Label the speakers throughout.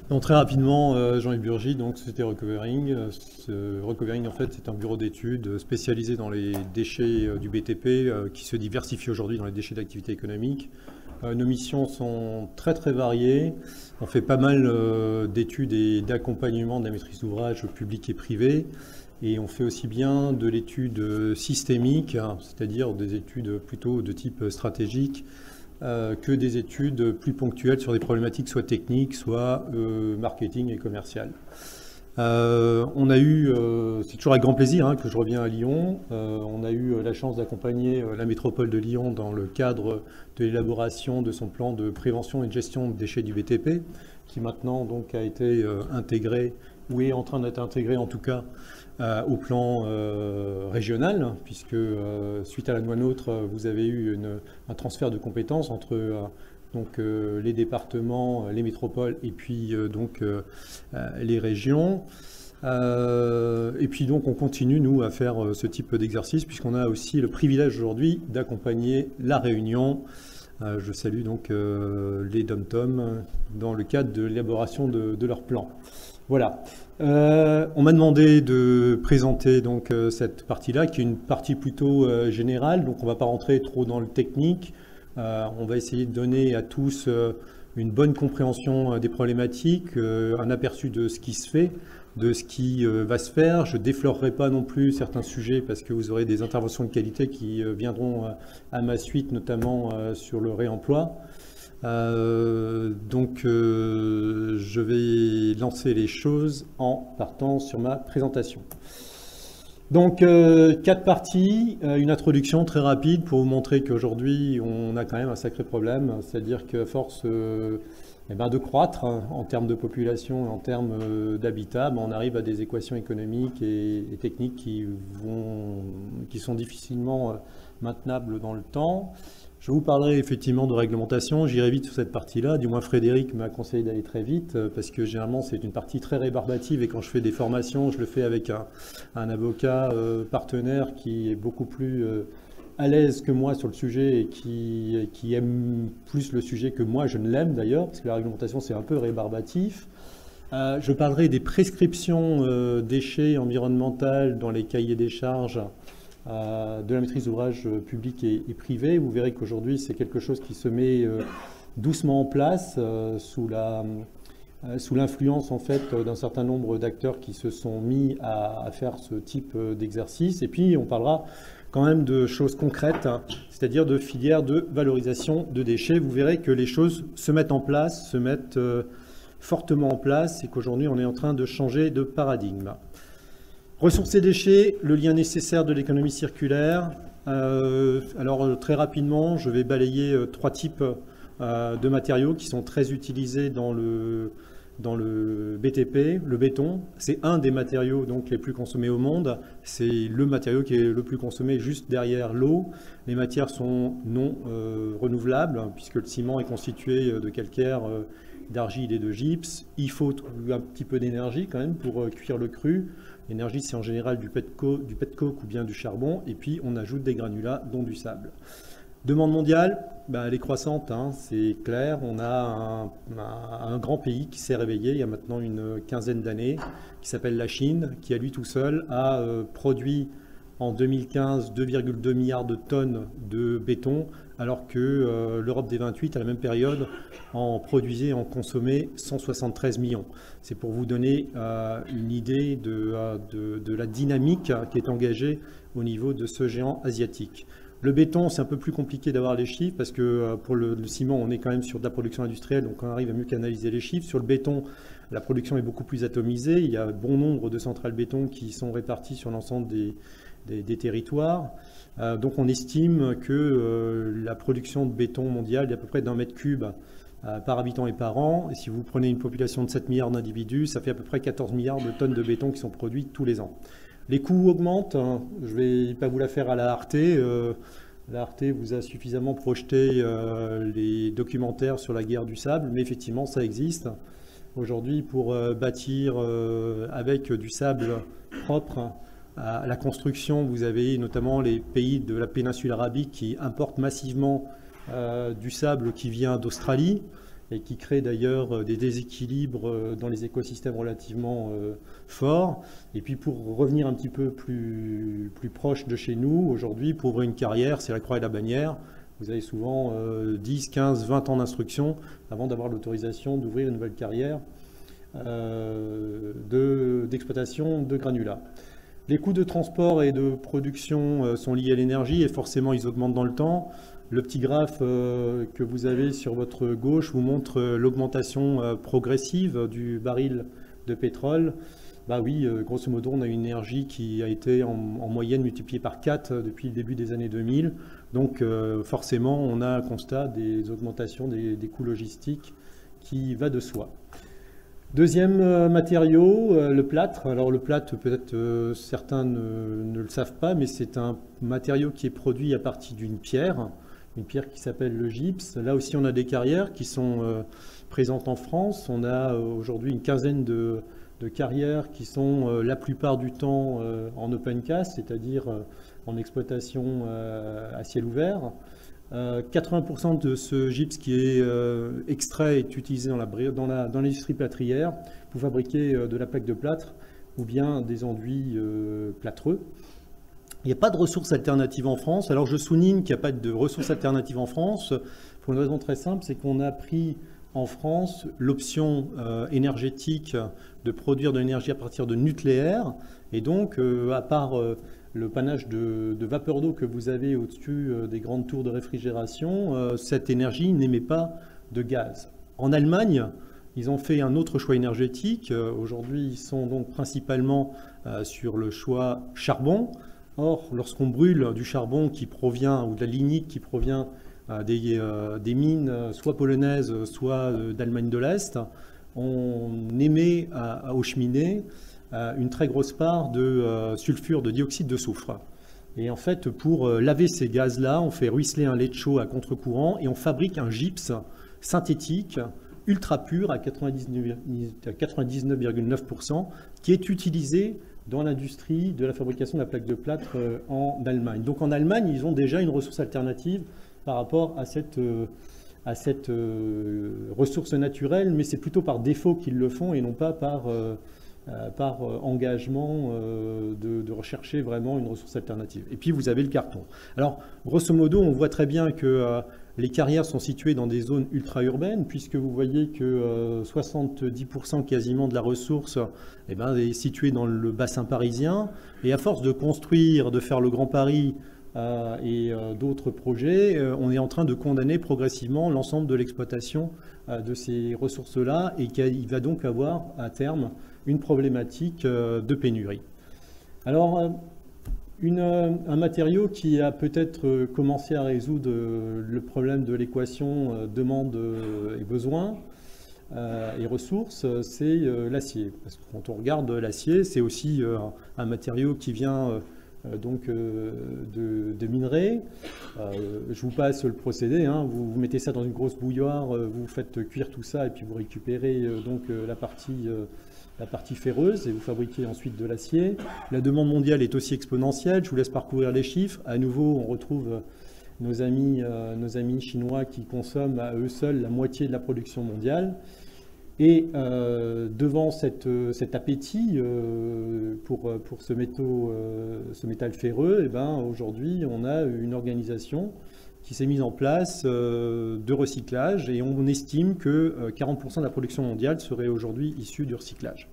Speaker 1: Donc, très rapidement, Jean-Yves Burgy, donc Société Recovering. Recovering, en fait, c'est un bureau d'études spécialisé dans les déchets du BTP qui se diversifie aujourd'hui dans les déchets d'activité économique. Nos missions sont très très variées. On fait pas mal d'études et d'accompagnement de la maîtrise d'ouvrage publique et privée. Et on fait aussi bien de l'étude systémique, hein, c'est-à-dire des études plutôt de type stratégique, que des études plus ponctuelles sur des problématiques soit techniques, soit marketing et commercial. On a eu, c'est toujours avec grand plaisir hein, que je reviens à Lyon, on a eu la chance d'accompagner la métropole de Lyon dans le cadre de l'élaboration de son plan de prévention et de gestion des déchets du BTP, qui maintenant donc a été intégré, ou est en train d'être intégré en tout cas, au plan régional, puisque suite à la loi NOTRe, vous avez eu un transfert de compétences entre donc, les départements, les métropoles et puis les régions. Et puis donc on continue, nous, à faire ce type d'exercice, puisqu'on a aussi le privilège aujourd'hui d'accompagner la Réunion. Je salue donc les DOM-TOM dans le cadre de l'élaboration de leur plan. Voilà. On m'a demandé de présenter donc cette partie-là, qui est une partie plutôt générale, donc on ne va pas rentrer trop dans le technique. On va essayer de donner à tous une bonne compréhension des problématiques, un aperçu de ce qui se fait, de ce qui va se faire. Je ne déflorerai pas non plus certains sujets parce que vous aurez des interventions de qualité qui viendront à ma suite, notamment sur le réemploi. Je vais lancer les choses en partant sur ma présentation. Donc, 4 parties, une introduction très rapide pour vous montrer qu'aujourd'hui, on a quand même un sacré problème, c'est-à-dire qu'à force de croître hein, en termes de population et en termes d'habitat, on arrive à des équations économiques et techniques qui sont difficilement maintenables dans le temps. Je vous parlerai effectivement de réglementation, j'irai vite sur cette partie-là, du moins Frédéric m'a conseillé d'aller très vite parce que généralement c'est une partie très rébarbative et quand je fais des formations, je le fais avec un avocat partenaire qui est beaucoup plus à l'aise que moi sur le sujet et qui aime plus le sujet que moi, je ne l'aime d'ailleurs, parce que la réglementation c'est un peu rébarbatif. Je parlerai des prescriptions déchets environnementales dans les cahiers des charges de la maîtrise d'ouvrage public et privé. Vous verrez qu'aujourd'hui, c'est quelque chose qui se met doucement en place sous l'influence en fait d'un certain nombre d'acteurs qui se sont mis à faire ce type d'exercice. Et puis, on parlera quand même de choses concrètes, hein, c'est-à-dire de filières de valorisation de déchets. Vous verrez que les choses se mettent en place, se mettent fortement en place et qu'aujourd'hui, on est en train de changer de paradigme. Ressources et déchets, le lien nécessaire de l'économie circulaire. Alors très rapidement, je vais balayer 3 types de matériaux qui sont très utilisés dans le BTP. Le béton, c'est un des matériaux donc, les plus consommés au monde. C'est le matériau qui est le plus consommé juste derrière l'eau. Les matières sont non renouvelables puisque le ciment est constitué de calcaire, d'argile et de gypse. Il faut un petit peu d'énergie quand même pour cuire le cru. L'énergie, c'est en général du petcoke ou bien du charbon. Et puis, on ajoute des granulats, dont du sable. Demande mondiale, elle est croissante, hein, c'est clair. On a un grand pays qui s'est réveillé il y a maintenant une quinzaine d'années, qui s'appelle la Chine, qui à lui tout seul a produit en 2015 2,2 milliards de tonnes de béton, alors que l'Europe des 28, à la même période, en produisait et en consommait 173 millions. C'est pour vous donner une idée de la dynamique qui est engagée au niveau de ce géant asiatique. Le béton, c'est un peu plus compliqué d'avoir les chiffres parce que pour le ciment, on est quand même sur de la production industrielle, donc on arrive à mieux canaliser les chiffres. Sur le béton, la production est beaucoup plus atomisée. Il y a bon nombre de centrales béton qui sont réparties sur l'ensemble des territoires. Donc on estime que la production de béton mondiale est à peu près d'1 mètre cube par habitant et par an. Et si vous prenez une population de 7 milliards d'individus, ça fait à peu près 14 milliards de tonnes de béton qui sont produites tous les ans. Les coûts augmentent. Je ne vais pas vous la faire à la Arte. La Arte vous a suffisamment projeté les documentaires sur la guerre du sable, mais effectivement, ça existe. Aujourd'hui, pour bâtir avec du sable propre, à la construction, vous avez notamment les pays de la péninsule arabique qui importent massivement du sable qui vient d'Australie. et qui crée d'ailleurs des déséquilibres dans les écosystèmes relativement forts. Et puis pour revenir un petit peu plus proche de chez nous, aujourd'hui, pour ouvrir une carrière, c'est la croix et la bannière. Vous avez souvent 10, 15, 20 ans d'instruction avant d'avoir l'autorisation d'ouvrir une nouvelle carrière d'exploitation de granulats. Les coûts de transport et de production sont liés à l'énergie et forcément ils augmentent dans le temps. Le petit graphe que vous avez sur votre gauche vous montre l'augmentation progressive du baril de pétrole. Bah oui, grosso modo, on a une énergie qui a été en moyenne multipliée par 4 depuis le début des années 2000. Donc forcément, on a un constat des augmentations des coûts logistiques qui va de soi. Deuxième matériau, le plâtre. Alors le plâtre, peut-être certains ne le savent pas, mais c'est un matériau qui est produit à partir d'une pierre qui s'appelle le gypse. Là aussi, on a des carrières qui sont présentes en France. On a aujourd'hui une quinzaine de carrières qui sont la plupart du temps en open cast, c'est-à-dire en exploitation à ciel ouvert. 80% de ce gypse qui est extrait est utilisé dans l'industrie plâtrière pour fabriquer de la plaque de plâtre ou bien des enduits plâtreux. Il n'y a pas de ressources alternatives en France. Alors je souligne qu'il n'y a pas de ressources alternatives en France pour une raison très simple, c'est qu'on a pris en France l'option énergétique de produire de l'énergie à partir de nucléaire. Et donc, à part le panache de vapeur d'eau que vous avez au-dessus des grandes tours de réfrigération, cette énergie n'émet pas de gaz. En Allemagne, ils ont fait un autre choix énergétique. Aujourd'hui, ils sont donc principalement sur le choix charbon. Or, lorsqu'on brûle du charbon qui provient, ou de la lignite qui provient des mines soit polonaises, soit d'Allemagne de l'Est, on émet aux cheminées une très grosse part de sulfure, de dioxyde de soufre. Et en fait, pour laver ces gaz-là, on fait ruisseler un lait de chaux à contre-courant et on fabrique un gypse synthétique ultra pur à 99,9% qui est utilisé dans l'industrie de la fabrication de la plaque de plâtre en Allemagne. Donc en Allemagne, ils ont déjà une ressource alternative par rapport à cette ressource naturelle, mais c'est plutôt par défaut qu'ils le font et non pas par engagement de rechercher vraiment une ressource alternative. Et puis vous avez le carton. Alors grosso modo, on voit très bien que les carrières sont situées dans des zones ultra-urbaines, puisque vous voyez que 70% quasiment de la ressource est située dans le bassin parisien. Et à force de construire, de faire le Grand Paris et d'autres projets, on est en train de condamner progressivement l'ensemble de l'exploitation de ces ressources-là et qu'il va donc avoir à terme une problématique de pénurie. Alors, un matériau qui a peut-être commencé à résoudre le problème de l'équation demande et besoin et ressources, c'est l'acier. Parce que quand on regarde l'acier, c'est aussi un matériau qui vient de minerais. Je vous passe le procédé, hein. Vous mettez ça dans une grosse bouilloire, vous faites cuire tout ça et puis vous récupérez la partie ferreuse et vous fabriquez ensuite de l'acier. La demande mondiale est aussi exponentielle. Je vous laisse parcourir les chiffres. À nouveau, on retrouve nos amis chinois qui consomment à eux seuls la moitié de la production mondiale. Et devant cet appétit pour ce métal ferreux, aujourd'hui, on a une organisation qui s'est mise en place de recyclage et on estime que 40% de la production mondiale serait aujourd'hui issue du recyclage.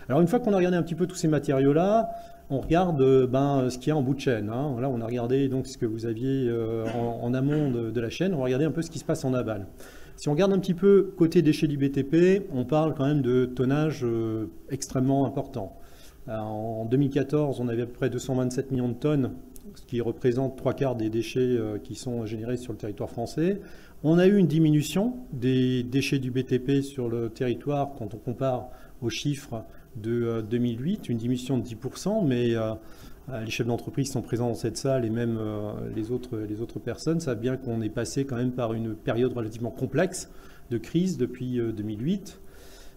Speaker 1: Alors une fois qu'on a regardé un petit peu tous ces matériaux-là, on regarde ce qu'il y a en bout de chaîne. Hein. Là, on a regardé donc ce que vous aviez en amont de la chaîne, on va regarder un peu ce qui se passe en aval. Si on regarde un petit peu côté déchets du BTP, on parle quand même de tonnage extrêmement important. En 2014, on avait à peu près 227 millions de tonnes, ce qui représente 3/4 des déchets qui sont générés sur le territoire français. On a eu une diminution des déchets du BTP sur le territoire quand on compare aux chiffres de 2008, une diminution de 10%, mais les chefs d'entreprise qui sont présents dans cette salle et même les autres personnes savent bien qu'on est passé quand même par une période relativement complexe de crise depuis 2008.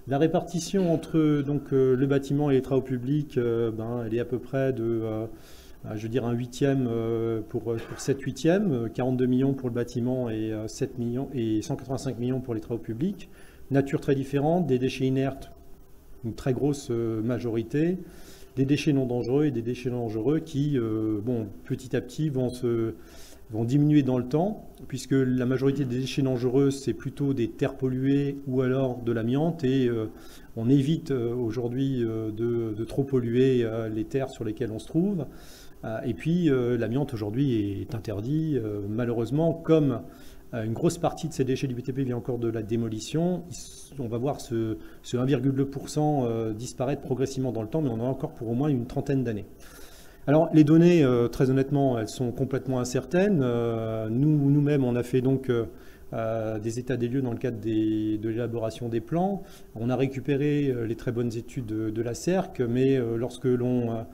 Speaker 1: La répartition entre le bâtiment et les travaux publics, elle est à peu près de je veux dire un huitième pour 7 huitièmes, 42 millions pour le bâtiment et 7 millions et 185 millions pour les travaux publics. Nature très différente, des déchets inertes, une très grosse majorité, des déchets non dangereux et des déchets dangereux qui, bon, petit à petit, vont diminuer dans le temps, puisque la majorité des déchets dangereux, c'est plutôt des terres polluées ou alors de l'amiante, et on évite aujourd'hui de trop polluer les terres sur lesquelles on se trouve. Et puis l'amiante aujourd'hui est interdit, malheureusement, comme une grosse partie de ces déchets du BTP vient encore de la démolition. On va voir ce 1,2% disparaître progressivement dans le temps, mais on en a encore pour au moins une trentaine d'années. Alors les données, très honnêtement, elles sont complètement incertaines. Nous-mêmes, on a fait donc des états des lieux dans le cadre de l'élaboration des plans. On a récupéré les très bonnes études de la CERC, mais lorsque l'on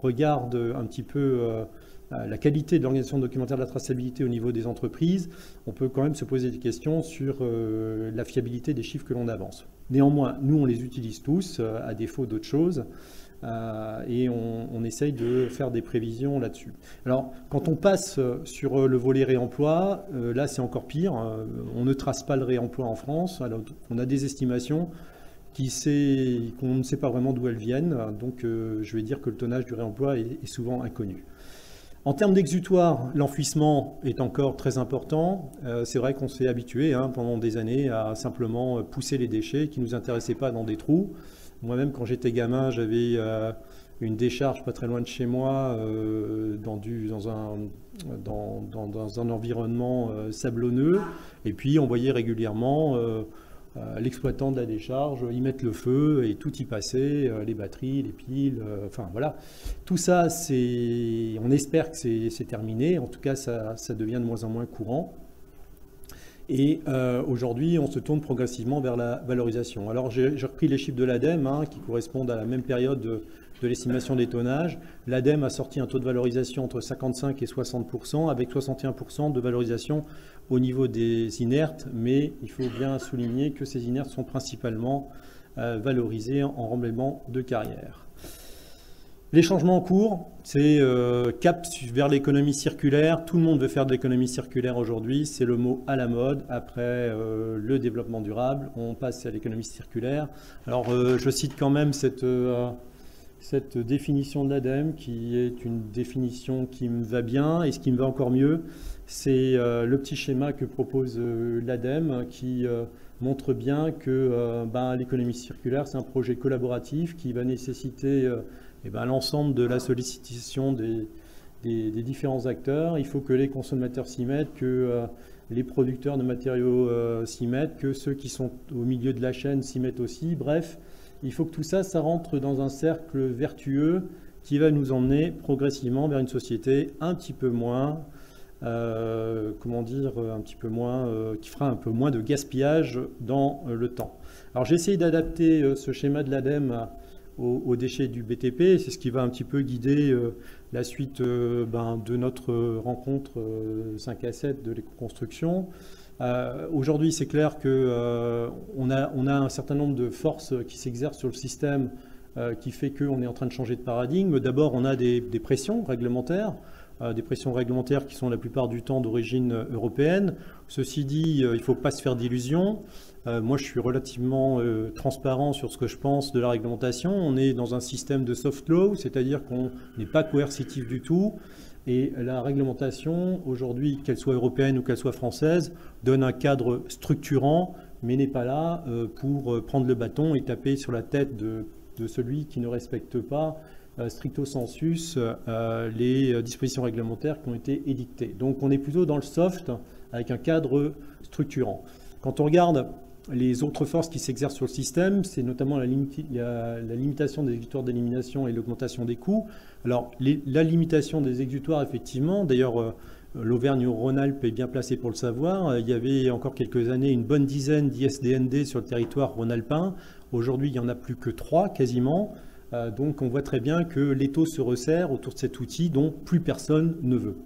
Speaker 1: regarde un petit peu la qualité de l'organisation documentaire de la traçabilité au niveau des entreprises, on peut quand même se poser des questions sur la fiabilité des chiffres que l'on avance. Néanmoins, nous, on les utilise tous, à défaut d'autres choses. Et on essaye de faire des prévisions là-dessus. Alors, quand on passe sur le volet réemploi, là, c'est encore pire. On ne trace pas le réemploi en France. Alors, on a des estimations qu'on ne sait pas vraiment d'où elles viennent. Donc, je vais dire que le tonnage du réemploi est souvent inconnu. En termes d'exutoire, l'enfouissement est encore très important. C'est vrai qu'on s'est habitué pendant des années à simplement pousser les déchets qui ne nous intéressaient pas dans des trous. Moi-même, quand j'étais gamin, j'avais une décharge pas très loin de chez moi, dans un environnement sablonneux. Et puis, on voyait régulièrement l'exploitant de la décharge y mettre le feu et tout y passait, les batteries, les piles, enfin voilà. Tout ça, on espère que c'est terminé. En tout cas, ça devient de moins en moins courant. Et aujourd'hui, on se tourne progressivement vers la valorisation. Alors, j'ai repris les chiffres de l'ADEME qui correspondent à la même période de l'estimation des tonnages. L'ADEME a sorti un taux de valorisation entre 55 et 60%, avec 61% de valorisation au niveau des inertes. Mais il faut bien souligner que ces inertes sont principalement valorisés en remblaiement de carrière. Les changements en cours, c'est cap vers l'économie circulaire. Tout le monde veut faire de l'économie circulaire aujourd'hui. C'est le mot à la mode. Après le développement durable, on passe à l'économie circulaire. Alors, je cite quand même cette définition de l'ADEME, qui est une définition qui me va bien. Et ce qui me va encore mieux, c'est le petit schéma que propose l'ADEME, qui montre bien que l'économie circulaire, c'est un projet collaboratif qui va nécessiter l'ensemble de la sollicitation des différents acteurs. Il faut que les consommateurs s'y mettent, que les producteurs de matériaux s'y mettent, que ceux qui sont au milieu de la chaîne s'y mettent aussi. Bref, il faut que tout ça, ça rentre dans un cercle vertueux qui va nous emmener progressivement vers une société un petit peu moins, qui fera un peu moins de gaspillage dans le temps. Alors j'ai essayé d'adapter ce schéma de l'ADEME aux déchets du BTP. C'est ce qui va un petit peu guider la suite de notre rencontre 5 à 7 de l'éco-construction. Aujourd'hui, c'est clair qu'on a un certain nombre de forces qui s'exercent sur le système qui fait qu'on est en train de changer de paradigme. D'abord, on a des pressions réglementaires. Des pressions réglementaires qui sont la plupart du temps d'origine européenne. Ceci dit, il ne faut pas se faire d'illusions. Moi, je suis relativement transparent sur ce que je pense de la réglementation. On est dans un système de soft law, c'est-à-dire qu'on n'est pas coercitif du tout. Et la réglementation, aujourd'hui, qu'elle soit européenne ou qu'elle soit française, donne un cadre structurant, mais n'est pas là pour prendre le bâton et taper sur la tête de celui qui ne respecte pas stricto sensus les dispositions réglementaires qui ont été édictées. Donc on est plutôt dans le soft avec un cadre structurant. Quand on regarde les autres forces qui s'exercent sur le système, c'est notamment la limitation des exutoires d'élimination et l'augmentation des coûts. Alors la limitation des exutoires, effectivement, d'ailleurs l'Auvergne-Rhône-Alpes est bien placée pour le savoir. Il y avait encore quelques années une bonne dizaine d'ISDND sur le territoire rhône-alpin. Aujourd'hui, il n'y en a plus que 3 quasiment. Donc on voit très bien que l'étau se resserre autour de cet outil dont plus personne ne veut.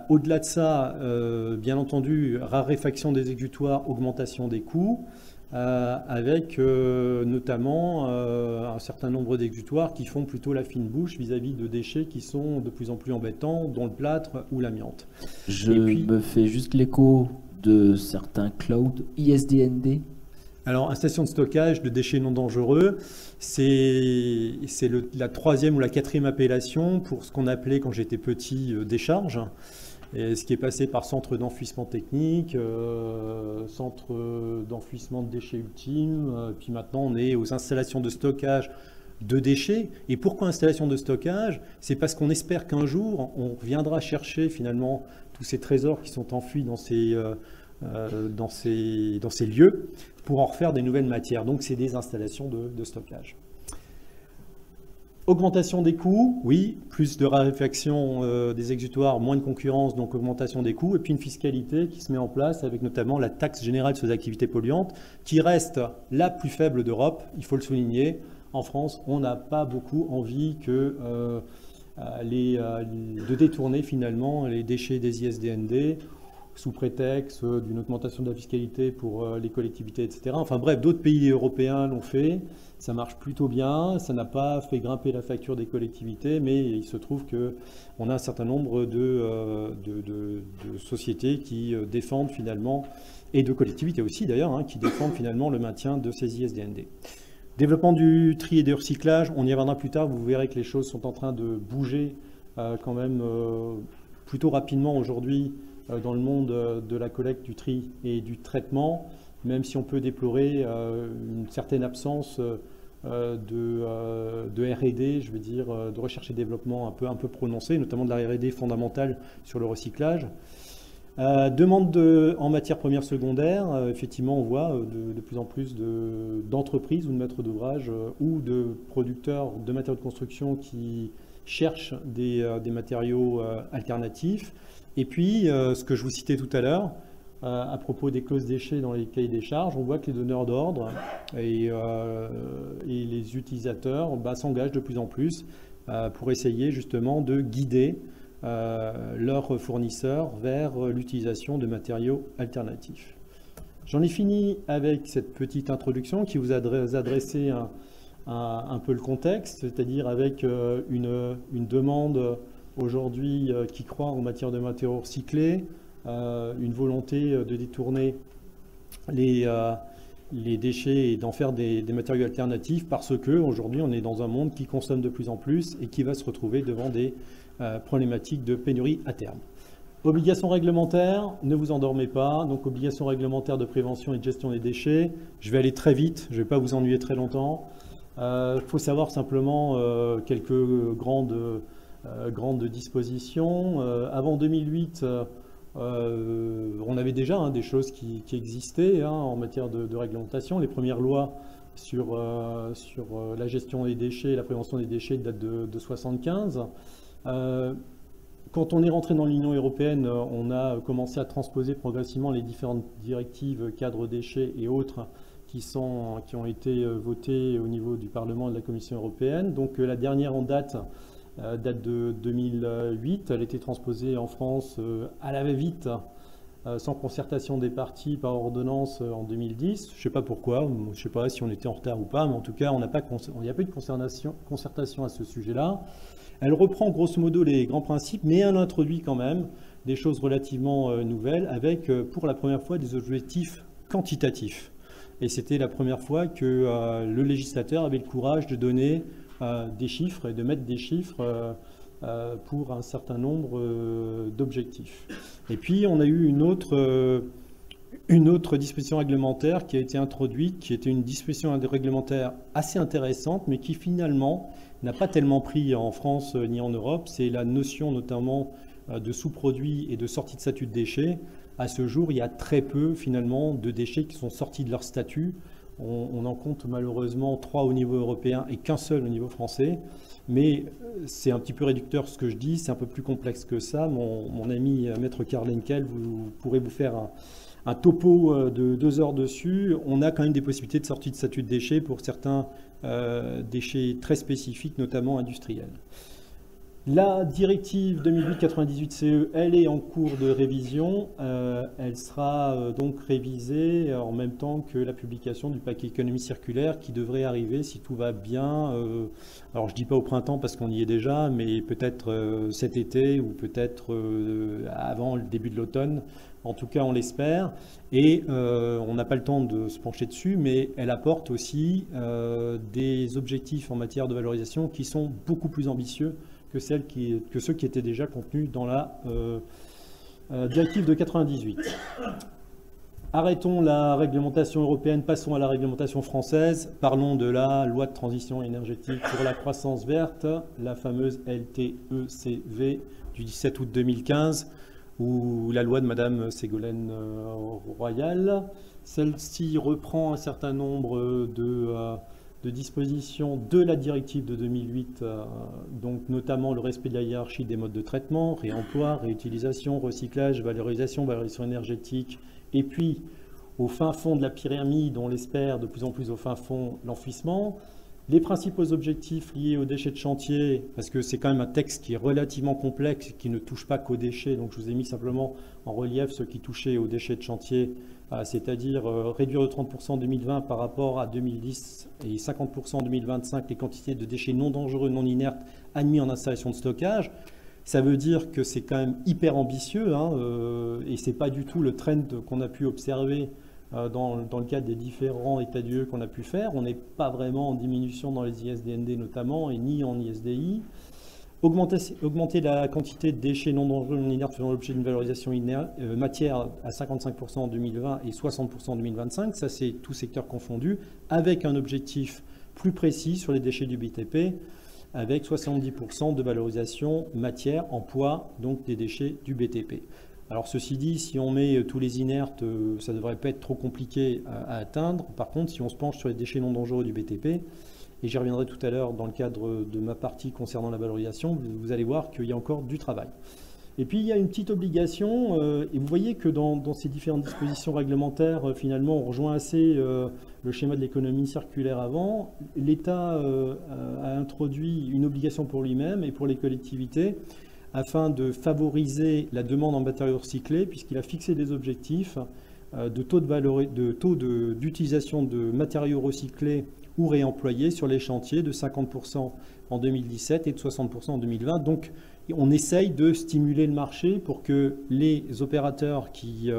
Speaker 1: Au-delà de ça, bien entendu, raréfaction des exutoires, augmentation des coûts. avec notamment un certain nombre d'exutoires qui font plutôt la fine bouche vis-à-vis de déchets qui sont de plus en plus embêtants, dont le plâtre ou l'amiante.
Speaker 2: Je me fais juste l'écho de certains clouds ISDND.
Speaker 1: Alors, station de stockage de déchets non dangereux, c'est la 3e ou la 4e appellation pour ce qu'on appelait, quand j'étais petit, décharge. Et ce qui est passé par centre d'enfouissement technique, centre d'enfouissement de déchets ultimes, puis maintenant on est aux installations de stockage de déchets. Et pourquoi installation de stockage? C'est parce qu'on espère qu'un jour, on viendra chercher finalement tous ces trésors qui sont enfouis dans ces lieux pour en refaire des nouvelles matières. Donc c'est des installations de stockage. Augmentation des coûts, oui, plus de raréfaction des exutoires, moins de concurrence, donc augmentation des coûts, et puis une fiscalité qui se met en place avec notamment la taxe générale sur les activités polluantes, qui reste la plus faible d'Europe, il faut le souligner. En France, on n'a pas beaucoup envie de détourner finalement les déchets des ISDND, sous prétexte d'une augmentation de la fiscalité pour les collectivités, etc. Enfin bref, d'autres pays européens l'ont fait, ça marche plutôt bien, ça n'a pas fait grimper la facture des collectivités, mais il se trouve qu'on a un certain nombre de sociétés qui défendent finalement, et de collectivités aussi d'ailleurs, qui défendent finalement le maintien de ces ISDND. Développement du tri et du recyclage, on y reviendra plus tard, vous verrez que les choses sont en train de bouger quand même plutôt rapidement aujourd'hui dans le monde de la collecte, du tri et du traitement, même si on peut déplorer une certaine absence de R&D, je veux dire, de recherche et développement un peu prononcée, notamment de la R&D fondamentale sur le recyclage. Demande en matière première secondaire, effectivement on voit de plus en plus d'entreprises ou de maîtres d'ouvrage ou de producteurs de matériaux de construction qui cherchent des matériaux alternatifs. Et puis, ce que je vous citais tout à l'heure, à propos des clauses déchets dans les cahiers des charges, on voit que les donneurs d'ordre et les utilisateurs s'engagent de plus en plus pour essayer justement de guider leurs fournisseurs vers l'utilisation de matériaux alternatifs. J'en ai fini avec cette petite introduction qui vous a adressé un peu le contexte, c'est-à-dire avec une demande aujourd'hui qui croit en matière de matériaux recyclés, une volonté de détourner les déchets et d'en faire des matériaux alternatifs parce qu'aujourd'hui on est dans un monde qui consomme de plus en plus et qui va se retrouver devant des problématiques de pénurie à terme. Obligations réglementaires, ne vous endormez pas. Donc obligations réglementaires de prévention et de gestion des déchets. Je vais aller très vite, je ne vais pas vous ennuyer très longtemps. Il faut savoir simplement quelques grandes dispositions. Avant 2008, on avait déjà des choses qui existaient en matière de réglementation. Les premières lois sur la gestion des déchets et la prévention des déchets datent de 1975. Quand on est rentré dans l'Union européenne, on a commencé à transposer progressivement les différentes directives cadres déchets et autres qui ont été votées au niveau du Parlement et de la Commission européenne. Donc la dernière en date de 2008, elle était transposée en France à la va-vite, sans concertation des parties par ordonnance en 2010. Je ne sais pas pourquoi, je ne sais pas si on était en retard ou pas, mais en tout cas, il n'y a pas eu de concertation à ce sujet-là. Elle reprend grosso modo les grands principes, mais elle introduit quand même des choses relativement nouvelles avec pour la première fois des objectifs quantitatifs. Et c'était la première fois que le législateur avait le courage de donner des chiffres et de mettre des chiffres pour un certain nombre d'objectifs. Et puis on a eu une autre disposition réglementaire qui a été introduite, qui était une disposition réglementaire assez intéressante, mais qui finalement n'a pas tellement pris en France ni en Europe. C'est la notion notamment de sous-produits et de sortie de statut de déchets. À ce jour, il y a très peu finalement de déchets qui sont sortis de leur statut. On en compte malheureusement 3 au niveau européen et qu'un seul au niveau français. Mais c'est un petit peu réducteur ce que je dis, c'est un peu plus complexe que ça. Mon ami Maître Karl Henkel pourrait vous faire un topo de 2 heures dessus. On a quand même des possibilités de sortie de statut de déchets pour certains déchets très spécifiques, notamment industriels. La directive 2008-98-CE, elle est en cours de révision. Elle sera donc révisée en même temps que la publication du paquet économie circulaire qui devrait arriver si tout va bien. Alors je ne dis pas au printemps parce qu'on y est déjà, mais peut-être cet été ou peut-être avant le début de l'automne. En tout cas, on l'espère. Et on n'a pas le temps de se pencher dessus, mais elle apporte aussi des objectifs en matière de valorisation qui sont beaucoup plus ambitieux que ceux qui étaient déjà contenus dans la directive de 98. Arrêtons la réglementation européenne, passons à la réglementation française. Parlons de la loi de transition énergétique pour la croissance verte, la fameuse LTECV du 17 août 2015, ou la loi de Madame Ségolène Royal. Celle-ci reprend un certain nombre de dispositions de la directive de 2008, donc notamment le respect de la hiérarchie des modes de traitement, réemploi, réutilisation, recyclage, valorisation énergétique, et puis au fin fond de la pyramide, on l'espère de plus en plus au fin fond, l'enfouissement. Les principaux objectifs liés aux déchets de chantier, parce que c'est quand même un texte qui est relativement complexe, qui ne touche pas qu'aux déchets, donc je vous ai mis simplement en relief ceux qui touchaient aux déchets de chantier, c'est-à-dire réduire de 30% en 2020 par rapport à 2010 et 50% en 2025 les quantités de déchets non dangereux, non inertes admis en installation de stockage. Ça veut dire que c'est quand même hyper ambitieux, et ce n'est pas du tout le trend qu'on a pu observer dans le cadre des différents états d'UE qu'on a pu faire. On n'est pas vraiment en diminution dans les ISDND notamment, et ni en ISDI. Augmenter la quantité de déchets non dangereux, non inertes faisant l'objet d'une valorisation matière à 55% en 2020 et 60% en 2025. Ça, c'est tout secteur confondu, avec un objectif plus précis sur les déchets du BTP, avec 70% de valorisation matière en poids, donc des déchets du BTP. Alors ceci dit, si on met tous les inertes, ça ne devrait pas être trop compliqué à atteindre. Par contre, si on se penche sur les déchets non dangereux du BTP, et j'y reviendrai tout à l'heure dans le cadre de ma partie concernant la valorisation, vous allez voir qu'il y a encore du travail. Et puis il y a une petite obligation, et vous voyez que dans ces différentes dispositions réglementaires, finalement, on rejoint assez le schéma de l'économie circulaire avant. L'État a introduit une obligation pour lui-même et pour les collectivités, afin de favoriser la demande en matériaux recyclés, puisqu'il a fixé des objectifs de taux d'utilisation de matériaux recyclés ou réemployés sur les chantiers de 50% en 2017 et de 60% en 2020. Donc on essaye de stimuler le marché pour que les opérateurs qui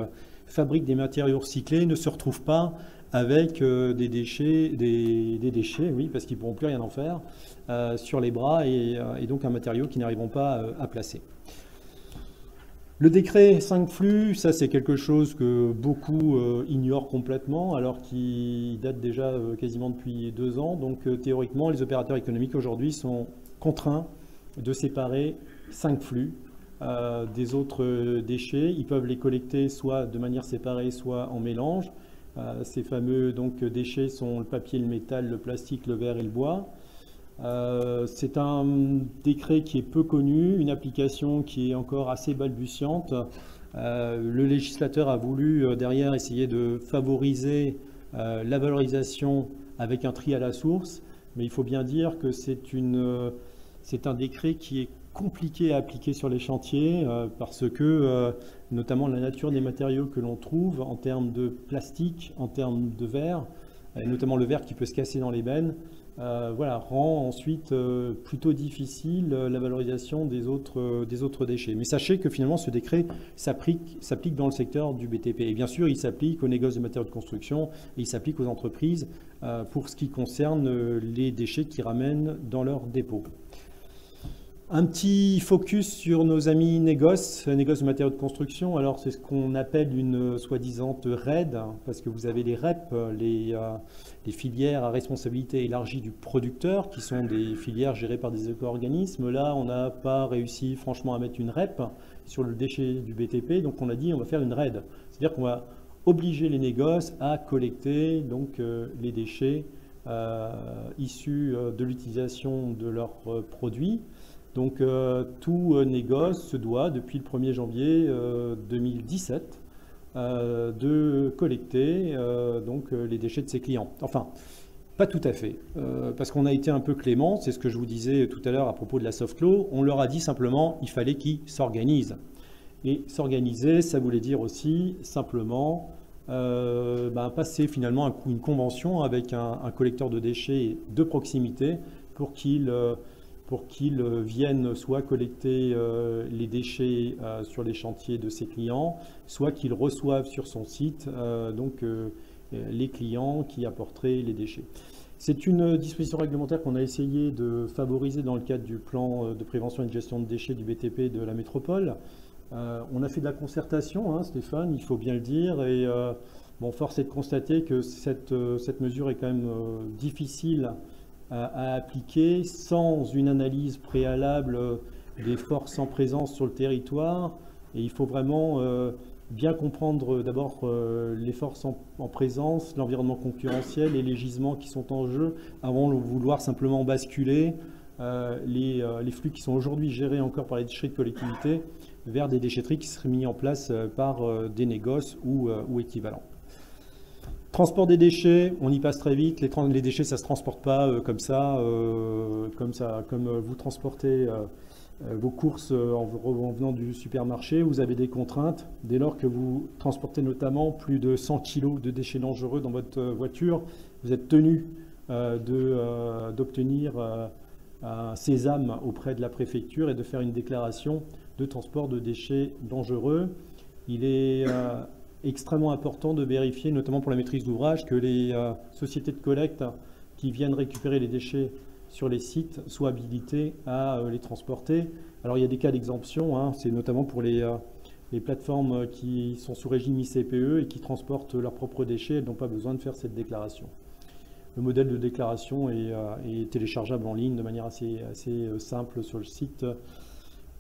Speaker 1: fabriquent des matériaux recyclés ne se retrouvent pas avec des déchets, oui, parce qu'ils ne pourront plus rien en faire, sur les bras, et donc un matériau qu'ils n'arriveront pas à placer. Le décret 5 flux, ça c'est quelque chose que beaucoup ignorent complètement, alors qu'il date déjà quasiment depuis 2 ans. Donc théoriquement, les opérateurs économiques aujourd'hui sont contraints de séparer 5 flux des autres déchets. Ils peuvent les collecter soit de manière séparée, soit en mélange. Ces fameux déchets sont le papier, le métal, le plastique, le verre et le bois. C'est un décret qui est peu connu, une application qui est encore assez balbutiante. Le législateur a voulu derrière essayer de favoriser la valorisation avec un tri à la source, mais il faut bien dire que c'est un décret qui est compliqué à appliquer sur les chantiers parce que notamment la nature des matériaux que l'on trouve en termes de plastique, en termes de verre, et notamment le verre qui peut se casser dans les bennes, rend ensuite plutôt difficile la valorisation des autres déchets. Mais sachez que finalement ce décret s'applique dans le secteur du BTP. Et bien sûr, il s'applique aux négoces de matériaux de construction et il s'applique aux entreprises pour ce qui concerne les déchets qu'ils ramènent dans leurs dépôts. Un petit focus sur nos amis négoces de matériaux de construction. Alors c'est ce qu'on appelle une soi-disant RED, parce que vous avez les REP, les filières à responsabilité élargie du producteur, qui sont des filières gérées par des éco-organismes. Là, on n'a pas réussi franchement à mettre une REP sur le déchet du BTP, donc on a dit on va faire une RED. C'est-à-dire qu'on va obliger les négoces à collecter les déchets issus de l'utilisation de leurs produits. Donc tout négoce se doit, depuis le 1er janvier 2017, de collecter les déchets de ses clients. Enfin, Pas tout à fait, parce qu'on a été un peu clément, c'est ce que je vous disais tout à l'heure à propos de la soft law, on leur a dit simplement il fallait qu'ils s'organisent. Et s'organiser, ça voulait dire aussi simplement passer finalement une convention avec un collecteur de déchets de proximité pour qu'il vienne soit collecter les déchets sur les chantiers de ses clients, soit qu'il reçoive sur son site les clients qui apporteraient les déchets. C'est une disposition réglementaire qu'on a essayé de favoriser dans le cadre du plan de prévention et de gestion de déchets du BTP de la métropole. On a fait de la concertation, hein, Stéphane, il faut bien le dire, et force est de constater que cette mesure est quand même difficile à appliquer sans une analyse préalable des forces en présence sur le territoire. Et il faut vraiment bien comprendre d'abord les forces en présence, l'environnement concurrentiel et les gisements qui sont en jeu avant de vouloir simplement basculer les flux qui sont aujourd'hui gérés encore par les déchetteries de collectivité vers des déchetteries qui seraient mises en place par des négoces ou équivalents. Transport des déchets, on y passe très vite. Les déchets, ça ne se transporte pas comme vous transportez vos courses en venant du supermarché. Vous avez des contraintes. Dès lors que vous transportez notamment plus de 100 kg de déchets dangereux dans votre voiture, vous êtes tenu d'obtenir un sésame auprès de la préfecture et de faire une déclaration de transport de déchets dangereux. Il est extrêmement important de vérifier, notamment pour la maîtrise d'ouvrage, que les sociétés de collecte qui viennent récupérer les déchets sur les sites soient habilitées à les transporter. Alors il y a des cas d'exemption, hein, c'est notamment pour les plateformes qui sont sous régime ICPE et qui transportent leurs propres déchets, elles n'ont pas besoin de faire cette déclaration. Le modèle de déclaration est téléchargeable en ligne de manière assez simple sur le site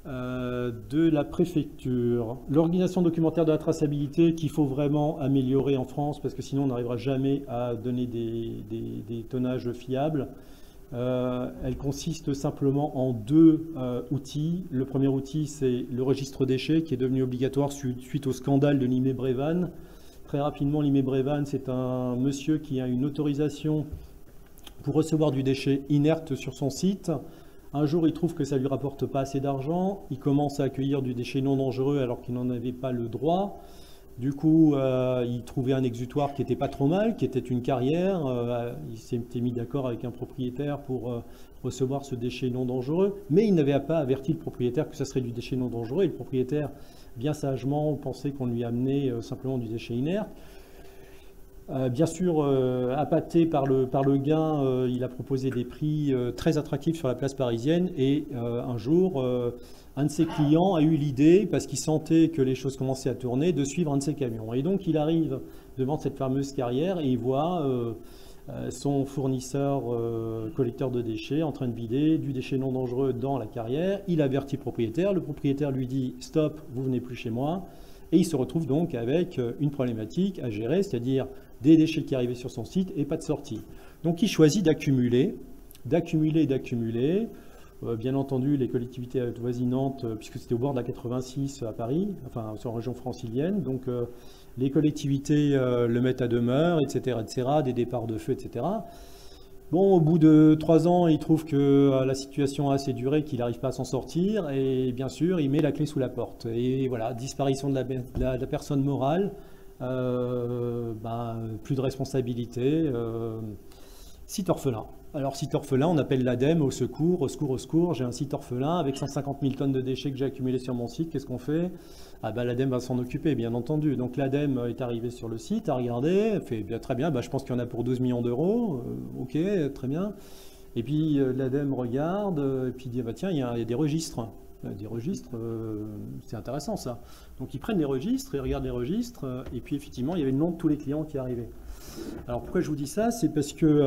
Speaker 1: de la préfecture. L'organisation documentaire de la traçabilité qu'il faut vraiment améliorer en France parce que sinon on n'arrivera jamais à donner des tonnages fiables. Elle consiste simplement en deux outils. Le premier outil, c'est le registre déchets qui est devenu obligatoire suite au scandale de Limé Brévannes. Très rapidement, Limé Brévannes, c'est un monsieur qui a une autorisation pour recevoir du déchet inerte sur son site. Un jour, il trouve que ça ne lui rapporte pas assez d'argent. Il commence à accueillir du déchet non dangereux alors qu'il n'en avait pas le droit. Du coup, il trouvait un exutoire qui n'était pas trop mal, qui était une carrière. Il s'était mis d'accord avec un propriétaire pour recevoir ce déchet non dangereux. Mais il n'avait pas averti le propriétaire que ça serait du déchet non dangereux. Et le propriétaire, bien sagement, pensait qu'on lui amenait simplement du déchet inerte. Bien sûr, appâté par le gain, il a proposé des prix très attractifs sur la place parisienne et un jour, un de ses clients a eu l'idée, parce qu'il sentait que les choses commençaient à tourner, de suivre un de ses camions. Et donc il arrive devant cette fameuse carrière et il voit son fournisseur collecteur de déchets en train de vider du déchet non dangereux dans la carrière. Il avertit le propriétaire lui dit « stop, vous venez plus chez moi ». Et il se retrouve donc avec une problématique à gérer, c'est-à-dire des déchets qui arrivaient sur son site et pas de sortie. Donc il choisit d'accumuler. Bien entendu, les collectivités avoisinantes, puisque c'était au bord de la 86 à Paris, enfin sur la région francilienne, donc les collectivités le mettent à demeure, etc., des départs de feu, etc. Bon, au bout de 3 ans, il trouve que la situation a assez duré, qu'il n'arrive pas à s'en sortir, et bien sûr, il met la clé sous la porte. Et voilà, disparition de la personne morale, plus de responsabilité, site orphelin. Alors, site orphelin, on appelle l'ADEME au secours, j'ai un site orphelin avec 150 000 tonnes de déchets que j'ai accumulés sur mon site, qu'est-ce qu'on fait? L'ADEME va s'en occuper, bien entendu. Donc l'ADEME est arrivé sur le site, a regardé, elle fait très bien, je pense qu'il y en a pour 12 millions d'euros, ok, très bien. Et puis l'ADEME regarde, et puis dit, tiens, il y a des registres. Des registres, c'est intéressant ça. Donc ils prennent les registres, ils regardent les registres, et puis effectivement, il y avait le nom de tous les clients qui arrivaient. Alors pourquoi je vous dis ça? C'est parce que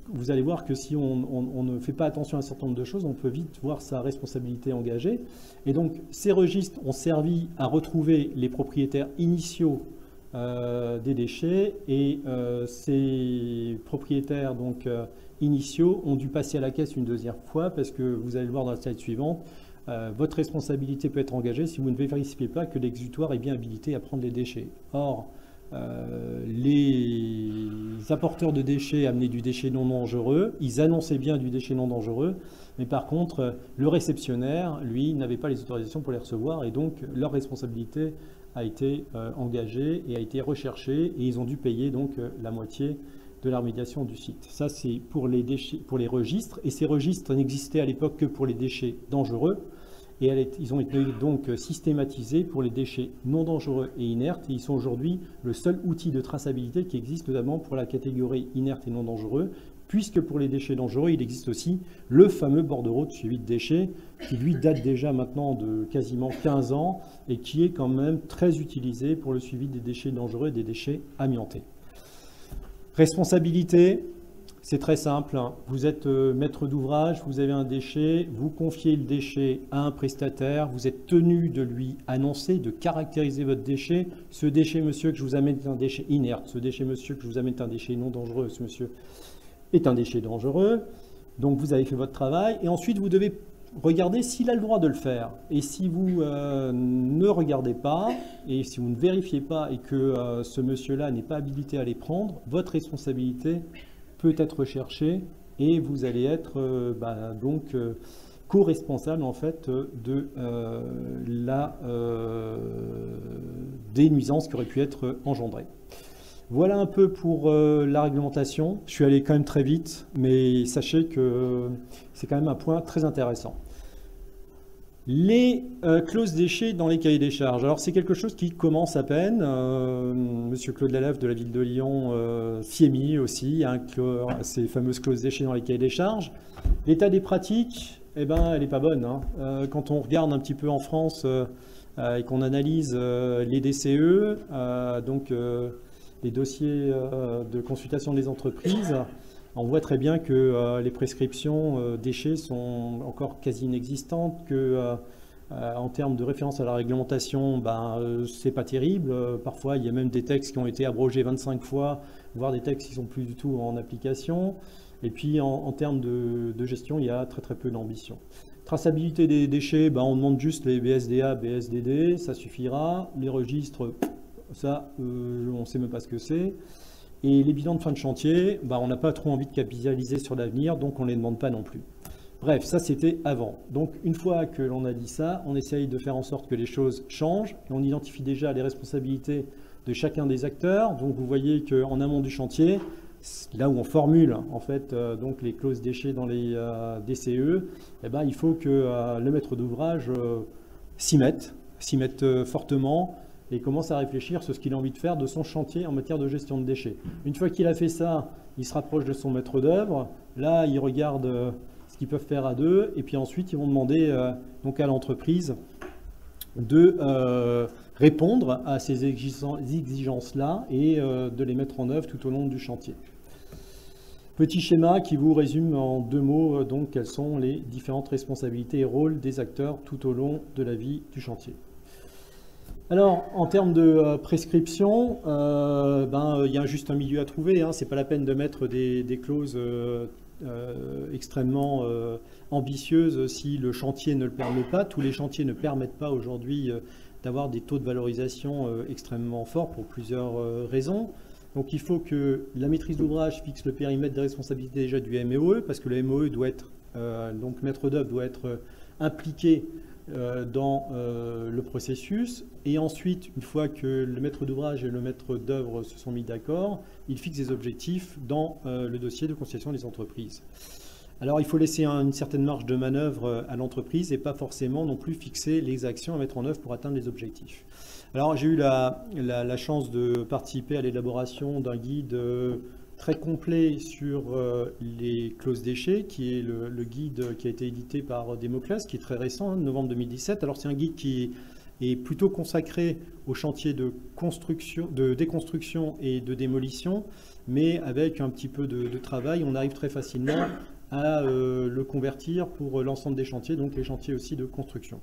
Speaker 1: vous allez voir que si on ne fait pas attention à un certain nombre de choses, on peut vite voir sa responsabilité engagée. Et donc ces registres ont servi à retrouver les propriétaires initiaux des déchets, et ces propriétaires initiaux ont dû passer à la caisse une deuxième fois, parce que vous allez le voir dans la slide suivante, votre responsabilité peut être engagée si vous ne vérifiez pas que l'exutoire est bien habilité à prendre les déchets. Or, les apporteurs de déchets amenaient du déchet non dangereux, ils annonçaient bien du déchet non dangereux, mais par contre, le réceptionnaire, lui, n'avait pas les autorisations pour les recevoir, et donc leur responsabilité a été engagée et a été recherchée, et ils ont dû payer donc la moitié de la remédiation du site. Ça, c'est pour les déchets, pour les registres, et ces registres n'existaient à l'époque que pour les déchets dangereux, et ils ont été donc systématisés pour les déchets non dangereux et inertes, et ils sont aujourd'hui le seul outil de traçabilité qui existe notamment pour la catégorie inerte et non dangereux, puisque pour les déchets dangereux, il existe aussi le fameux bordereau de suivi de déchets, qui lui date déjà maintenant de quasiment 15 ans, et qui est quand même très utilisé pour le suivi des déchets dangereux et des déchets amiantés. Responsabilité, c'est très simple. Vous êtes maître d'ouvrage, vous avez un déchet, vous confiez le déchet à un prestataire, vous êtes tenu de lui annoncer, de caractériser votre déchet. Ce déchet, monsieur, que je vous amène est un déchet inerte. Ce déchet, monsieur, que je vous amène est un déchet non dangereux. Ce monsieur est un déchet dangereux. Donc, vous avez fait votre travail. Et ensuite, vous devez regarder s'il a le droit de le faire. Et si vous ne regardez pas, et si vous ne vérifiez pas, et que ce monsieur-là n'est pas habilité à les prendre, votre responsabilité peut être recherché et vous allez être donc co-responsable en fait de des nuisances qui auraient pu être engendrées. Voilà un peu pour la réglementation. Je suis allé quand même très vite, mais sachez que c'est quand même un point très intéressant. Les clauses déchets dans les cahiers des charges. Alors c'est quelque chose qui commence à peine. Monsieur Claude Lalève de la ville de Lyon s'y est mis aussi à inclure ces fameuses clauses déchets dans les cahiers des charges. L'état des pratiques, eh ben, elle n'est pas bonne. Quand on regarde un petit peu en France et qu'on analyse les DCE, donc les dossiers de consultation des entreprises, on voit très bien que les prescriptions déchets sont encore quasi inexistantes, que en termes de référence à la réglementation, c'est pas terrible. Parfois, il y a même des textes qui ont été abrogés 25 fois, voire des textes qui sont plus du tout en application. Et puis, en termes de gestion, il y a très peu d'ambition. Traçabilité des déchets, on demande juste les BSDA, BSDD, ça suffira. Les registres, ça, on ne sait même pas ce que c'est. Et les bilans de fin de chantier, on n'a pas trop envie de capitaliser sur l'avenir, donc on ne les demande pas non plus. Bref, ça c'était avant. Donc une fois que l'on a dit ça, on essaye de faire en sorte que les choses changent, et on identifie déjà les responsabilités de chacun des acteurs. Donc vous voyez qu'en amont du chantier, là où on formule en fait donc les clauses déchets dans les DCE, il faut que le maître d'ouvrage s'y mette fortement, et commence à réfléchir sur ce qu'il a envie de faire de son chantier en matière de gestion de déchets. Une fois qu'il a fait ça, il se rapproche de son maître d'œuvre. Là, il regarde ce qu'ils peuvent faire à deux, et puis ensuite, ils vont demander donc à l'entreprise de répondre à ces exigences-là et de les mettre en œuvre tout au long du chantier. Petit schéma qui vous résume en 2 mots donc quelles sont les différentes responsabilités et rôles des acteurs tout au long de la vie du chantier. Alors, en termes de prescription, il y a juste un milieu à trouver. Ce n'est pas la peine de mettre des clauses extrêmement ambitieuses si le chantier ne le permet pas. Tous les chantiers ne permettent pas aujourd'hui d'avoir des taux de valorisation extrêmement forts pour plusieurs raisons. Donc, il faut que la maîtrise d'ouvrage fixe le périmètre des responsabilités déjà du MEOE, parce que le MEOE doit être, donc maître d'œuvre doit être impliqué dans le processus, et ensuite, une fois que le maître d'ouvrage et le maître d'œuvre se sont mis d'accord, il fixe des objectifs dans le dossier de concession des entreprises. Alors, il faut laisser une certaine marge de manœuvre à l'entreprise et pas forcément non plus fixer les actions à mettre en œuvre pour atteindre les objectifs. Alors, j'ai eu la chance de participer à l'élaboration d'un guide très complet sur les clauses déchets, qui est le guide qui a été édité par Démoclès, qui est très récent, novembre 2017. Alors c'est un guide qui est plutôt consacré aux chantiers de déconstruction et de démolition, mais avec un petit peu de travail, on arrive très facilement à le convertir pour l'ensemble des chantiers, donc les chantiers aussi de construction.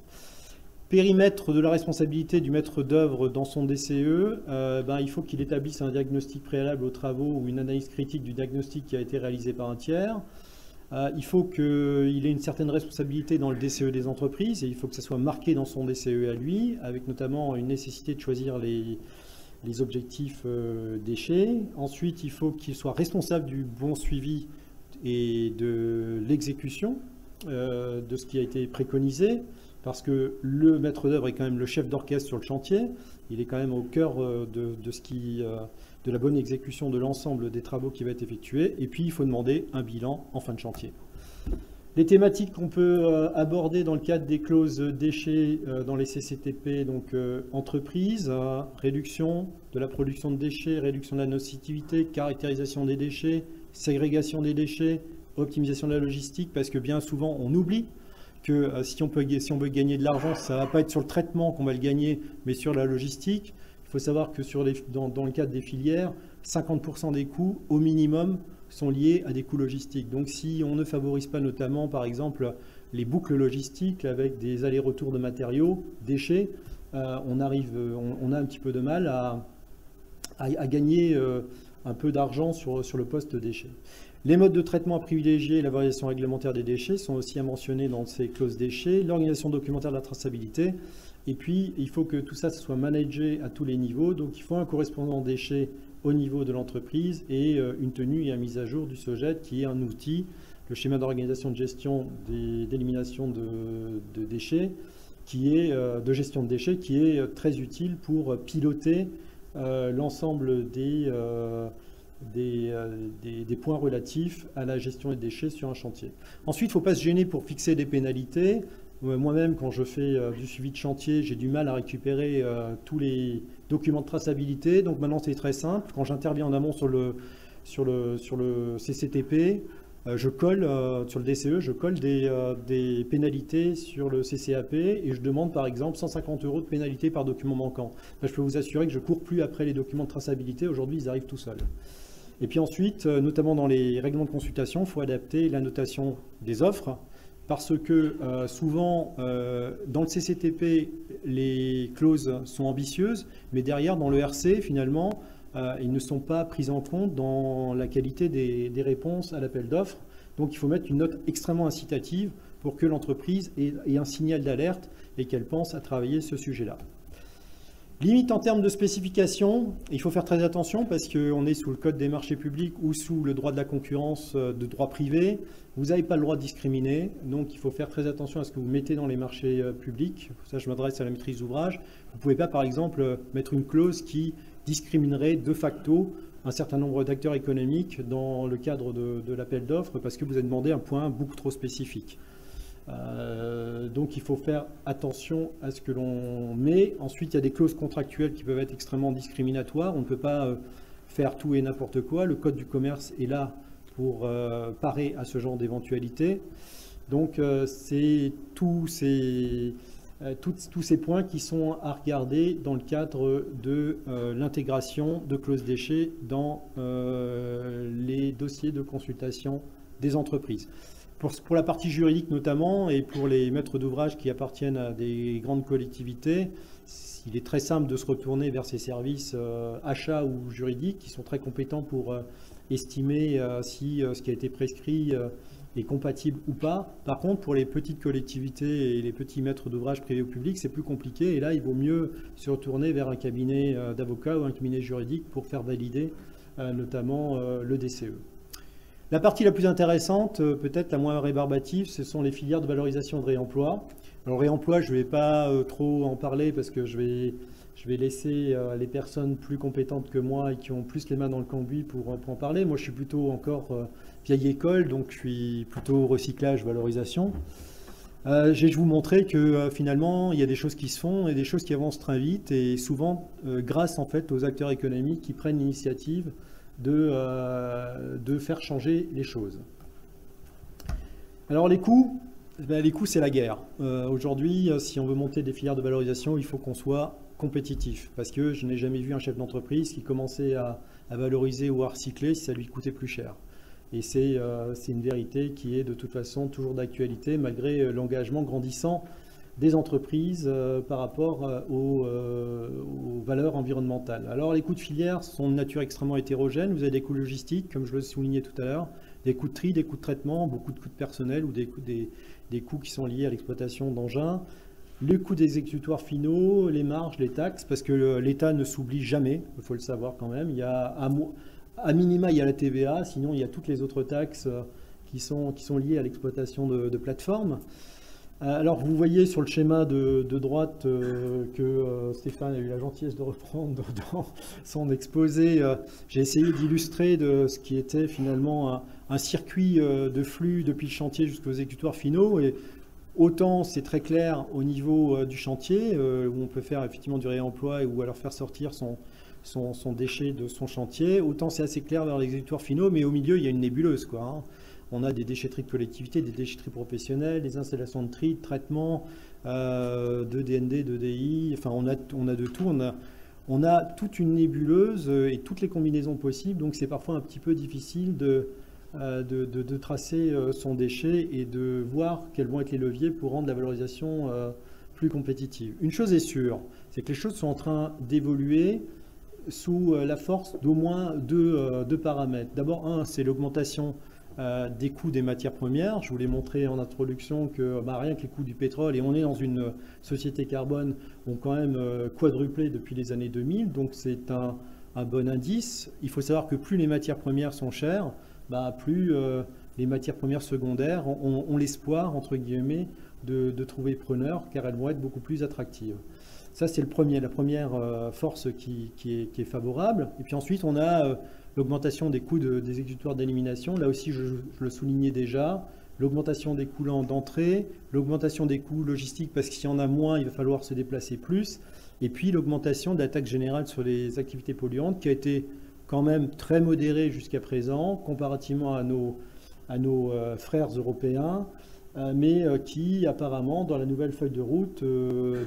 Speaker 1: Périmètre de la responsabilité du maître d'œuvre dans son DCE, il faut qu'il établisse un diagnostic préalable aux travaux ou une analyse critique du diagnostic qui a été réalisé par un tiers. Il faut qu'il ait une certaine responsabilité dans le DCE des entreprises, et il faut que ça soit marqué dans son DCE à lui, avec notamment une nécessité de choisir les objectifs déchets. Ensuite, il faut qu'il soit responsable du bon suivi et de l'exécution de ce qui a été préconisé, parce que le maître d'œuvre est quand même le chef d'orchestre sur le chantier. Il est quand même au cœur de la bonne exécution de l'ensemble des travaux qui va être effectués. Et puis, il faut demander un bilan en fin de chantier. Les thématiques qu'on peut aborder dans le cadre des clauses déchets dans les CCTP, donc entreprise, réduction de la production de déchets, réduction de la nocivité, caractérisation des déchets, ségrégation des déchets, optimisation de la logistique, parce que bien souvent on oublie que si on veut gagner de l'argent, ça ne va pas être sur le traitement qu'on va le gagner, mais sur la logistique. Il faut savoir que dans le cadre des filières, 50% des coûts au minimum sont liés à des coûts logistiques. Donc si on ne favorise pas notamment, par exemple, les boucles logistiques avec des allers-retours de matériaux, déchets, on a un petit peu de mal à gagner un peu d'argent sur le poste déchets. Les modes de traitement à privilégier et la variation réglementaire des déchets sont aussi à mentionner dans ces clauses déchets, l'organisation documentaire de la traçabilité, et puis il faut que tout ça soit managé à tous les niveaux, donc il faut un correspondant déchets au niveau de l'entreprise et une tenue et une mise à jour du SOGED qui est un outil, le schéma d'organisation de gestion d'élimination de déchets, de gestion de déchets, qui est très utile pour piloter l'ensemble des points relatifs à la gestion des déchets sur un chantier. Ensuite, il ne faut pas se gêner pour fixer des pénalités. Moi-même, quand je fais du suivi de chantier, j'ai du mal à récupérer tous les documents de traçabilité. Donc maintenant, c'est très simple. Quand j'interviens en amont sur le CCTP, je colle sur le DCE, je colle des pénalités sur le CCAP et je demande par exemple 150 € de pénalité par document manquant. Là, je peux vous assurer que je ne cours plus après les documents de traçabilité. Aujourd'hui, ils arrivent tout seuls. Et puis ensuite, notamment dans les règlements de consultation, il faut adapter la notation des offres. Parce que souvent, dans le CCTP, les clauses sont ambitieuses, mais derrière, dans le RC, finalement, ils ne sont pas pris en compte dans la qualité des réponses à l'appel d'offres. Donc, il faut mettre une note extrêmement incitative pour que l'entreprise ait un signal d'alerte et qu'elle pense à travailler ce sujet-là. Limite en termes de spécification, il faut faire très attention parce qu'on est sous le code des marchés publics ou sous le droit de la concurrence de droit privé. Vous n'avez pas le droit de discriminer, donc il faut faire très attention à ce que vous mettez dans les marchés publics. Ça, je m'adresse à la maîtrise d'ouvrage. Vous ne pouvez pas, par exemple, mettre une clause qui discriminerait de facto un certain nombre d'acteurs économiques dans le cadre de l'appel d'offres parce que vous avez demandé un point beaucoup trop spécifique. Donc il faut faire attention à ce que l'on met. Ensuite, il y a des clauses contractuelles qui peuvent être extrêmement discriminatoires. On ne peut pas faire tout et n'importe quoi. Le Code du commerce est là pour parer à ce genre d'éventualité. Donc c'est tous ces points qui sont à regarder dans le cadre de l'intégration de clauses déchets dans les dossiers de consultation des entreprises. Pour la partie juridique notamment, et pour les maîtres d'ouvrage qui appartiennent à des grandes collectivités, il est très simple de se retourner vers ces services achats ou juridiques qui sont très compétents pour estimer si ce qui a été prescrit est compatible ou pas. Par contre, pour les petites collectivités et les petits maîtres d'ouvrage privés ou publics, c'est plus compliqué. Et là, il vaut mieux se retourner vers un cabinet d'avocats ou un cabinet juridique pour faire valider notamment le DCE. La partie la plus intéressante, peut-être la moins rébarbative, ce sont les filières de valorisation et de réemploi. Alors réemploi, je ne vais pas trop en parler parce que je vais laisser les personnes plus compétentes que moi et qui ont plus les mains dans le cambouis pour en parler. Moi, je suis plutôt encore vieille école, donc je suis plutôt recyclage, valorisation. Je vais vous montrer que finalement, il y a des choses qui se font et des choses qui avancent très vite et souvent grâce en fait aux acteurs économiques qui prennent l'initiative de faire changer les choses. Alors les coûts, c'est la guerre. Aujourd'hui, si on veut monter des filières de valorisation, il faut qu'on soit compétitif. Parce que je n'ai jamais vu un chef d'entreprise qui commençait à valoriser ou à recycler si ça lui coûtait plus cher. Et c'est une vérité qui est de toute façon toujours d'actualité malgré l'engagement grandissant des entreprises par rapport aux valeurs environnementales. Alors les coûts de filière sont de nature extrêmement hétérogène. Vous avez des coûts logistiques, comme je le soulignais tout à l'heure, des coûts de tri, des coûts de traitement, beaucoup de coûts de personnel ou des coûts qui sont liés à l'exploitation d'engins. les coûts des exécutoires finaux, les marges, les taxes, parce que l'État ne s'oublie jamais, il faut le savoir quand même. Il y a à minima, il y a la TVA, sinon il y a toutes les autres taxes qui sont liées à l'exploitation de plateformes. Alors vous voyez sur le schéma de droite que Stéphane a eu la gentillesse de reprendre dans son exposé. J'ai essayé d'illustrer de ce qui était finalement un circuit de flux depuis le chantier jusqu'aux exécutoires finaux. Et autant c'est très clair au niveau du chantier, où on peut faire effectivement du réemploi ou alors faire sortir son déchet de son chantier, autant c'est assez clair vers les exécutoires finaux, mais au milieu il y a une nébuleuse, quoi, hein. On a des déchetteries de collectivité, des déchetteries professionnelles, des installations de tri, de traitement, de DND, de DI, enfin on a de tout, on a toute une nébuleuse et toutes les combinaisons possibles, donc c'est parfois un petit peu difficile de tracer son déchet et de voir quels vont être les leviers pour rendre la valorisation plus compétitive. Une chose est sûre, c'est que les choses sont en train d'évoluer sous la force d'au moins deux paramètres. D'abord, un, c'est l'augmentation des coûts des matières premières. Je vous l'ai montré en introduction que rien que les coûts du pétrole, et on est dans une société carbone, ont quand même quadruplé depuis les années 2000, donc c'est un bon indice. Il faut savoir que plus les matières premières sont chères, plus les matières premières secondaires ont l'espoir, entre guillemets, de trouver preneurs, car elles vont être beaucoup plus attractives. Ça, c'est la première force qui est favorable. Et puis ensuite, on a l'augmentation des coûts des exécutoires d'élimination. Là aussi, je le soulignais déjà, l'augmentation des coûts d'entrée, l'augmentation des coûts logistiques, parce que s'il y en a moins, il va falloir se déplacer plus. Et puis l'augmentation de la taxe générale sur les activités polluantes, qui a été quand même très modérée jusqu'à présent, comparativement à nos frères européens, mais qui apparemment, dans la nouvelle feuille de route,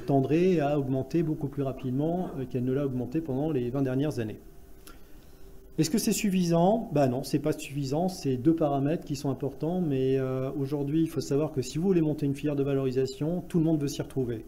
Speaker 1: tendrait à augmenter beaucoup plus rapidement qu'elle ne l'a augmenté pendant les 20 dernières années. Est-ce que c'est suffisant? Non, c'est pas suffisant, c'est deux paramètres qui sont importants, mais aujourd'hui, il faut savoir que si vous voulez monter une filière de valorisation, tout le monde veut s'y retrouver.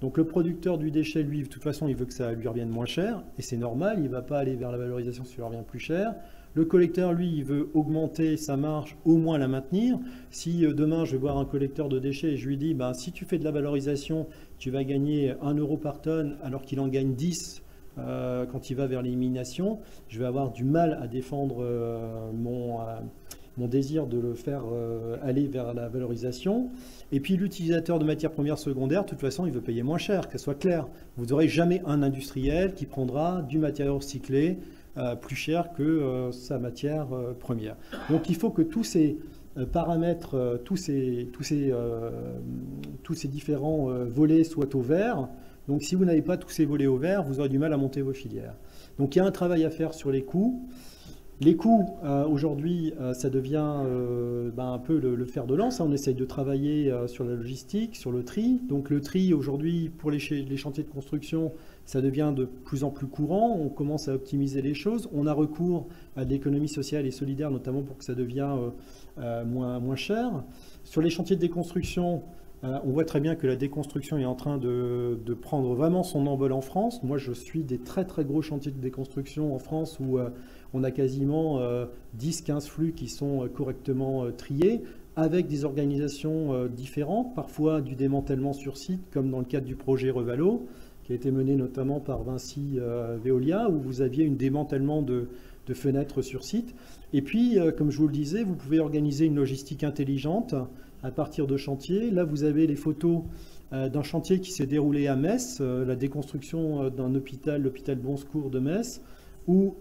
Speaker 1: Donc le producteur du déchet, lui, de toute façon, il veut que ça lui revienne moins cher, et c'est normal, il ne va pas aller vers la valorisation si ça lui revient plus cher. Le collecteur, lui, il veut augmenter sa marge, au moins la maintenir. Si demain, je vais voir un collecteur de déchets et je lui dis, si tu fais de la valorisation, tu vas gagner 1 euro par tonne, alors qu'il en gagne 10 quand il va vers l'élimination, je vais avoir du mal à défendre mon désir de le faire aller vers la valorisation. Et puis l'utilisateur de matières premières secondaires, de toute façon, il veut payer moins cher, que ce soit clair. Vous n'aurez jamais un industriel qui prendra du matériau recyclé plus cher que sa matière première. Donc il faut que tous ces paramètres, tous ces différents volets soient au vert. Donc si vous n'avez pas tous ces volets au vert, vous aurez du mal à monter vos filières. Donc il y a un travail à faire sur les coûts. Les coûts, aujourd'hui, ça devient un peu le fer de lance. On essaye de travailler sur la logistique, sur le tri. Donc le tri, aujourd'hui, pour les chantiers de construction, ça devient de plus en plus courant. On commence à optimiser les choses. On a recours à de l'économie sociale et solidaire, notamment pour que ça devienne moins cher. Sur les chantiers de déconstruction, on voit très bien que la déconstruction est en train de prendre vraiment son envol en France. Moi, je suis des très très gros chantiers de déconstruction en France où on a quasiment 10-15 flux qui sont correctement triés, avec des organisations différentes, parfois du démantèlement sur site, comme dans le cadre du projet Revalo, qui a été mené notamment par Vinci Veolia, où vous aviez un démantèlement de fenêtres sur site. Et puis, comme je vous le disais, vous pouvez organiser une logistique intelligente à partir de chantiers. Là, vous avez les photos d'un chantier qui s'est déroulé à Metz, la déconstruction d'un hôpital, l'hôpital Bon Secours de Metz, où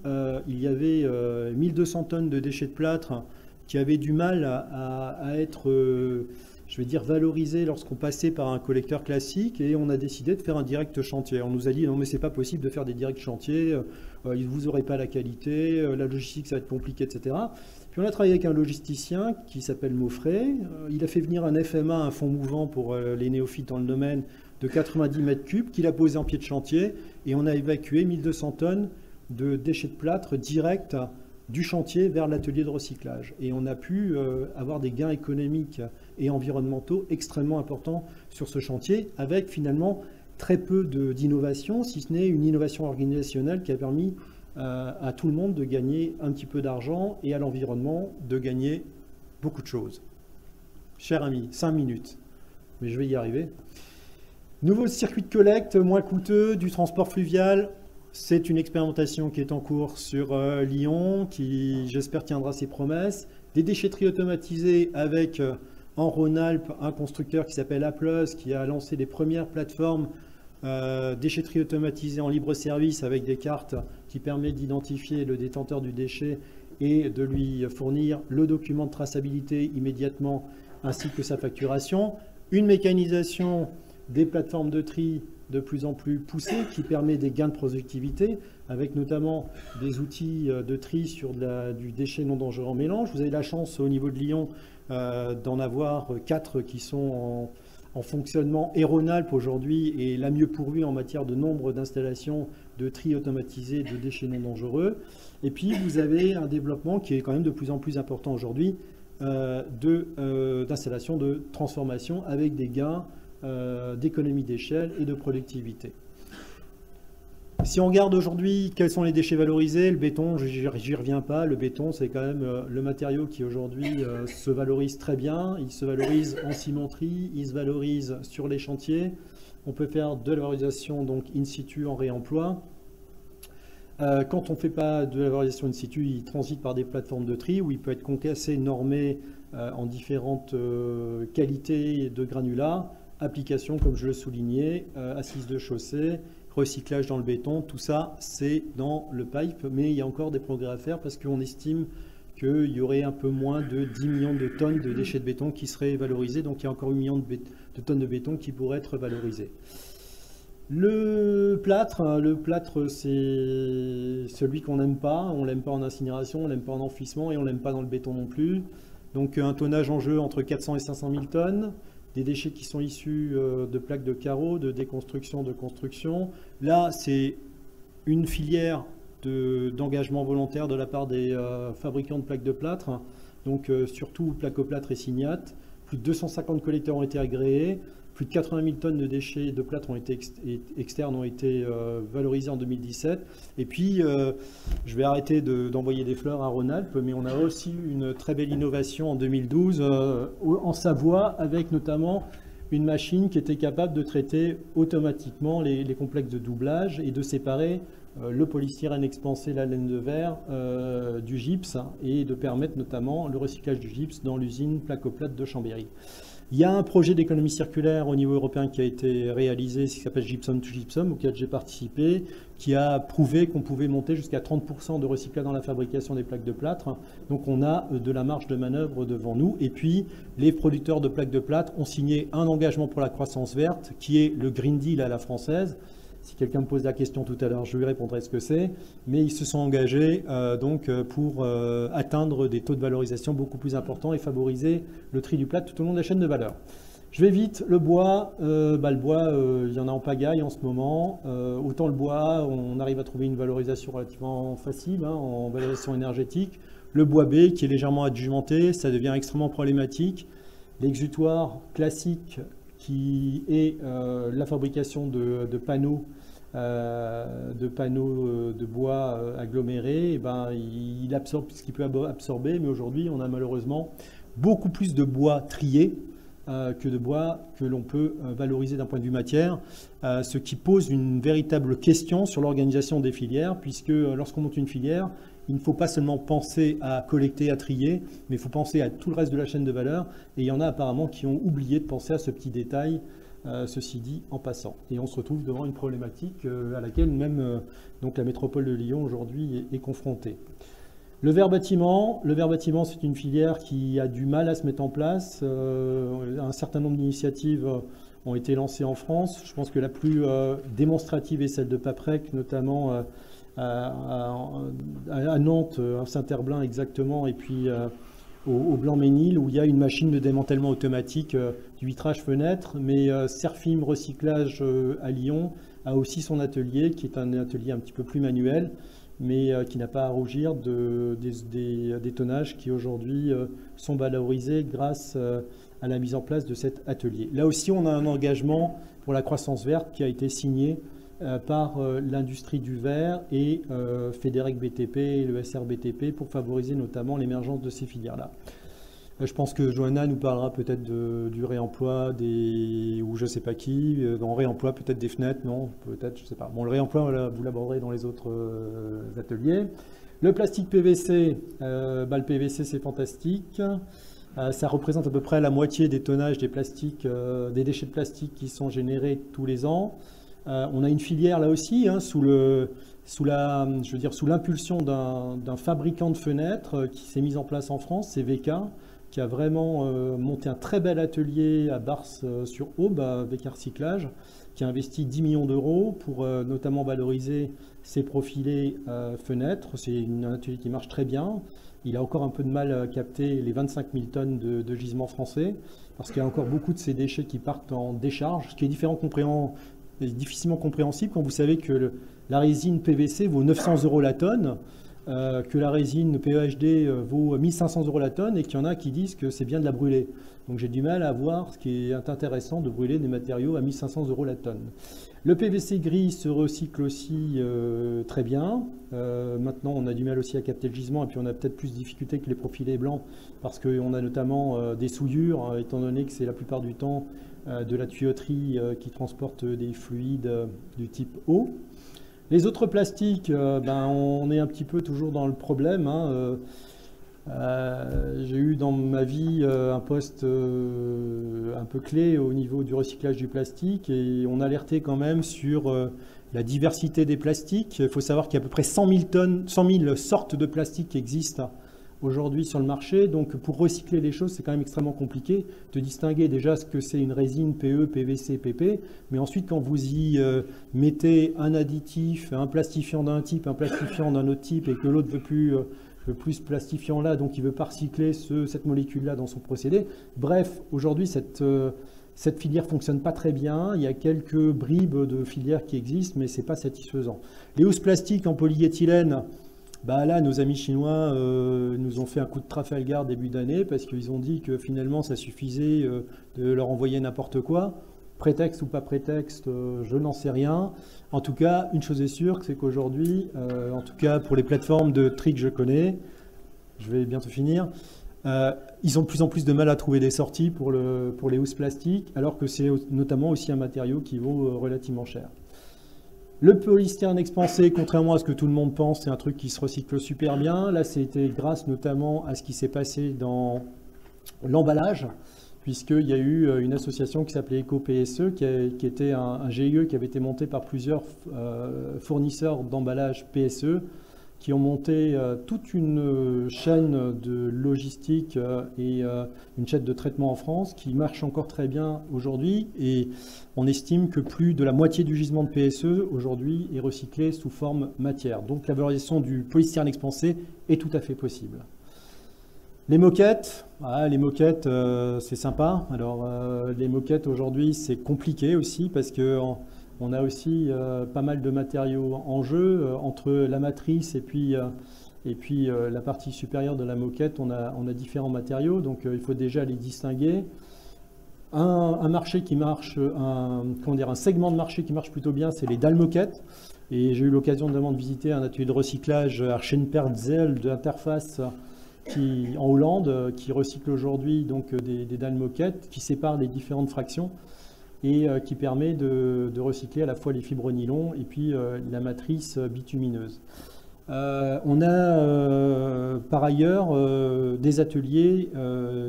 Speaker 1: il y avait 1200 tonnes de déchets de plâtre qui avaient du mal à être, je vais dire, valorisés lorsqu'on passait par un collecteur classique, et on a décidé de faire un direct chantier. On nous a dit non mais c'est pas possible de faire des directs chantiers, vous n'aurez pas la qualité, la logistique ça va être compliqué, etc. Puis on a travaillé avec un logisticien qui s'appelle Maufray. Il a fait venir un FMA, un fonds mouvant pour les néophytes dans le domaine, de 90 mètres cubes, qu'il a posé en pied de chantier, et on a évacué 1200 tonnes de déchets de plâtre direct du chantier vers l'atelier de recyclage. Et on a pu avoir des gains économiques et environnementaux extrêmement importants sur ce chantier, avec finalement très peu d'innovation, si ce n'est une innovation organisationnelle qui a permis à tout le monde de gagner un petit peu d'argent et à l'environnement de gagner beaucoup de choses. Cher ami, 5 minutes, mais je vais y arriver. Nouveau circuit de collecte, moins coûteux, du transport fluvial. C'est une expérimentation qui est en cours sur Lyon, qui j'espère tiendra ses promesses. Des déchetteries automatisées avec en Rhône-Alpes un constructeur qui s'appelle Applus, qui a lancé les premières plateformes déchetterie automatisée en libre service avec des cartes qui permettent d'identifier le détenteur du déchet et de lui fournir le document de traçabilité immédiatement ainsi que sa facturation. Une mécanisation des plateformes de tri de plus en plus poussées qui permet des gains de productivité avec notamment des outils de tri sur du déchet non dangereux en mélange. Vous avez la chance au niveau de Lyon d'en avoir 4 qui sont en fonctionnement. Et Rhône-Alpes aujourd'hui est la mieux pourvue en matière de nombre d'installations de tri automatisé de déchets non dangereux. Et puis vous avez un développement qui est quand même de plus en plus important aujourd'hui d'installations de transformation avec des gains d'économie d'échelle et de productivité. Si on regarde aujourd'hui quels sont les déchets valorisés, le béton, j'y reviens pas, le béton c'est quand même le matériau qui aujourd'hui se valorise très bien, il se valorise en cimenterie, il se valorise sur les chantiers, on peut faire de la valorisation donc in situ en réemploi. Quand on ne fait pas de la valorisation in situ, il transite par des plateformes de tri où il peut être concassé, normé en différentes qualités de granulats, application comme je le soulignais, assise de chaussée, recyclage dans le béton, tout ça c'est dans le pipe, mais il y a encore des progrès à faire parce qu'on estime qu'il y aurait un peu moins de 10 millions de tonnes de déchets de béton qui seraient valorisés, donc il y a encore 8 millions de tonnes de béton qui pourraient être valorisées. Le plâtre c'est celui qu'on n'aime pas, on ne l'aime pas en incinération, on ne l'aime pas en enfouissement et on ne l'aime pas dans le béton non plus. Donc un tonnage en jeu entre 400 et 500 000 tonnes. Des déchets qui sont issus de plaques de carreaux, de déconstruction, de construction. Là, c'est une filière d'engagement volontaire de la part des fabricants de plaques de plâtre, donc surtout Placoplâtre et Signat. Plus de 250 collecteurs ont été agréés, plus de 80 000 tonnes de déchets de plâtre externes ont été valorisés en 2017. Et puis, je vais arrêter d'envoyer des fleurs à Rhône-Alpes, mais on a aussi une très belle innovation en 2012 en Savoie, avec notamment une machine qui était capable de traiter automatiquement les complexes de doublage et de séparer le polystyrène expansé, la laine de verre du gypse, et de permettre notamment le recyclage du gypse dans l'usine Placoplâtre de Chambéry. Il y a un projet d'économie circulaire au niveau européen qui a été réalisé, qui s'appelle Gypsum to Gypsum, auquel j'ai participé, qui a prouvé qu'on pouvait monter jusqu'à 30% de recyclage dans la fabrication des plaques de plâtre. Donc on a de la marge de manœuvre devant nous. Et puis les producteurs de plaques de plâtre ont signé un engagement pour la croissance verte, qui est le Green Deal à la française. Si quelqu'un me pose la question tout à l'heure, je lui répondrai ce que c'est. Mais ils se sont engagés pour atteindre des taux de valorisation beaucoup plus importants et favoriser le tri du plâtre tout au long de la chaîne de valeur. Je vais vite. Le bois, il y en a en pagaille en ce moment. Autant le bois, on arrive à trouver une valorisation relativement facile en valorisation énergétique. Le bois B, qui est légèrement adjuvanté, ça devient extrêmement problématique. L'exutoire classique, qui est la fabrication de panneaux de bois agglomérés, il absorbe ce qu'il peut absorber, mais aujourd'hui on a malheureusement beaucoup plus de bois trié que de bois que l'on peut valoriser d'un point de vue matière, ce qui pose une véritable question sur l'organisation des filières, puisque lorsqu'on monte une filière, il ne faut pas seulement penser à collecter, à trier, mais il faut penser à tout le reste de la chaîne de valeur. Et il y en a apparemment qui ont oublié de penser à ce petit détail, ceci dit en passant. Et on se retrouve devant une problématique à laquelle même donc la métropole de Lyon aujourd'hui est confrontée. Le verre bâtiment, c'est une filière qui a du mal à se mettre en place. Un certain nombre d'initiatives ont été lancées en France. Je pense que la plus démonstrative est celle de Paprec, notamment à Nantes, à Saint-Herblain exactement, et puis au Blanc-Ménil, où il y a une machine de démantèlement automatique du vitrage fenêtre. Mais Serfim Recyclage à Lyon a aussi son atelier, qui est un atelier un petit peu plus manuel, mais qui n'a pas à rougir des tonnages qui aujourd'hui sont valorisés grâce à la mise en place de cet atelier. Là aussi, on a un engagement pour la croissance verte qui a été signé par l'industrie du verre et Fédérec BTP et le SRBTP pour favoriser notamment l'émergence de ces filières-là. Je pense que Johanna nous parlera peut-être du réemploi ou je sais pas qui, dans réemploi peut-être des fenêtres, non, peut-être, je sais pas. Bon, le réemploi, voilà, vous l'aborderez dans les autres ateliers. Le plastique PVC, le PVC c'est fantastique. Ça représente à peu près la moitié des tonnages des plastiques, des déchets de plastique qui sont générés tous les ans. On a une filière là aussi, hein, sous l'impulsion d'un fabricant de fenêtres qui s'est mis en place en France, c'est VK, qui a vraiment monté un très bel atelier à Bars-sur-Aube avec un recyclage, qui a investi 10 millions d'euros pour notamment valoriser ses profilés fenêtres. C'est un atelier qui marche très bien. Il a encore un peu de mal à capter les 25 000 tonnes de gisements français, parce qu'il y a encore beaucoup de ces déchets qui partent en décharge, ce qui est difficilement compréhensible quand vous savez que la résine PVC vaut 900 € la tonne, que la résine PEHD vaut 1500 € la tonne et qu'il y en a qui disent que c'est bien de la brûler. Donc j'ai du mal à voir ce qui est intéressant de brûler des matériaux à 1500 € la tonne. Le PVC gris se recycle aussi très bien. Maintenant, on a du mal aussi à capter le gisement et puis on a peut-être plus de difficultés que les profilés blancs parce qu'on a notamment des souillures, étant donné que c'est la plupart du temps de la tuyauterie qui transporte des fluides du type eau. Les autres plastiques, on est un petit peu toujours dans le problème, hein. J'ai eu dans ma vie un poste un peu clé au niveau du recyclage du plastique et on alertait quand même sur la diversité des plastiques. Il faut savoir qu'il y a à peu près 100 000 sortes de plastique qui existent aujourd'hui sur le marché. Donc pour recycler les choses, c'est quand même extrêmement compliqué de distinguer déjà ce que c'est une résine PE, PVC, PP. Mais ensuite, quand vous y mettez un additif, un plastifiant d'un type, un plastifiant d'un autre type et que l'autre veut plus ce plastifiant là, donc il ne veut pas recycler cette molécule-là dans son procédé. Bref, aujourd'hui, cette filière ne fonctionne pas très bien. Il y a quelques bribes de filières qui existent, mais ce n'est pas satisfaisant. Les housses plastiques en polyéthylène, là, nos amis chinois nous ont fait un coup de Trafalgar début d'année parce qu'ils ont dit que finalement, ça suffisait de leur envoyer n'importe quoi. Prétexte ou pas prétexte, je n'en sais rien. En tout cas, une chose est sûre, c'est qu'aujourd'hui, en tout cas pour les plateformes de tri que je connais, je vais bientôt finir, ils ont de plus en plus de mal à trouver des sorties pour les housses plastiques, alors que c'est notamment aussi un matériau qui vaut relativement cher. Le polystyrène expansé, contrairement à ce que tout le monde pense, c'est un truc qui se recycle super bien. Là, c'était grâce notamment à ce qui s'est passé dans l'emballage, puisqu'il y a eu une association qui s'appelait EcoPSE, qui était un GIE qui avait été monté par plusieurs fournisseurs d'emballage PSE, qui ont monté toute une chaîne de logistique et une chaîne de traitement en France qui marche encore très bien aujourd'hui. Et on estime que plus de la moitié du gisement de PSE aujourd'hui est recyclé sous forme matière. Donc la valorisation du polystyrène expansé est tout à fait possible. Les moquettes, c'est sympa. Alors les moquettes aujourd'hui c'est compliqué aussi parce qu'on a aussi pas mal de matériaux en jeu entre la matrice et puis la partie supérieure de la moquette. On a différents matériaux, donc il faut déjà les distinguer. Un marché qui marche, un segment de marché qui marche plutôt bien, c'est les dalles moquettes. Et j'ai eu l'occasion notamment de visiter un atelier de recyclage à Schenpertzel d'Interface en Hollande, qui recycle aujourd'hui donc des dalles moquettes, qui séparent les différentes fractions et qui permet de recycler à la fois les fibres nylon et puis la matrice bitumineuse. On a par ailleurs des ateliers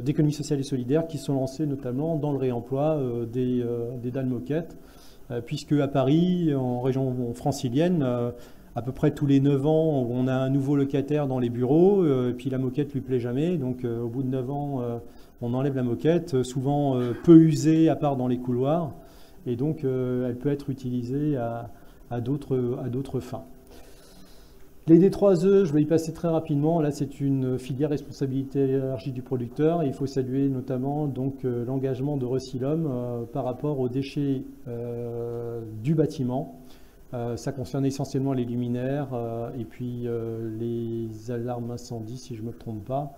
Speaker 1: d'économie sociale et solidaire qui sont lancés notamment dans le réemploi des dalles moquettes, puisque à Paris, en région francilienne, à peu près tous les 9 ans, on a un nouveau locataire dans les bureaux, et puis la moquette lui plaît jamais, donc au bout de 9 ans, on enlève la moquette, souvent peu usée à part dans les couloirs, et donc elle peut être utilisée à d'autres fins. Les D3E, je vais y passer très rapidement. Là, c'est une filière responsabilité élargie du producteur. Et il faut saluer notamment l'engagement de Recylum par rapport aux déchets du bâtiment. Ça concerne essentiellement les luminaires et puis les alarmes incendie, si je ne me trompe pas.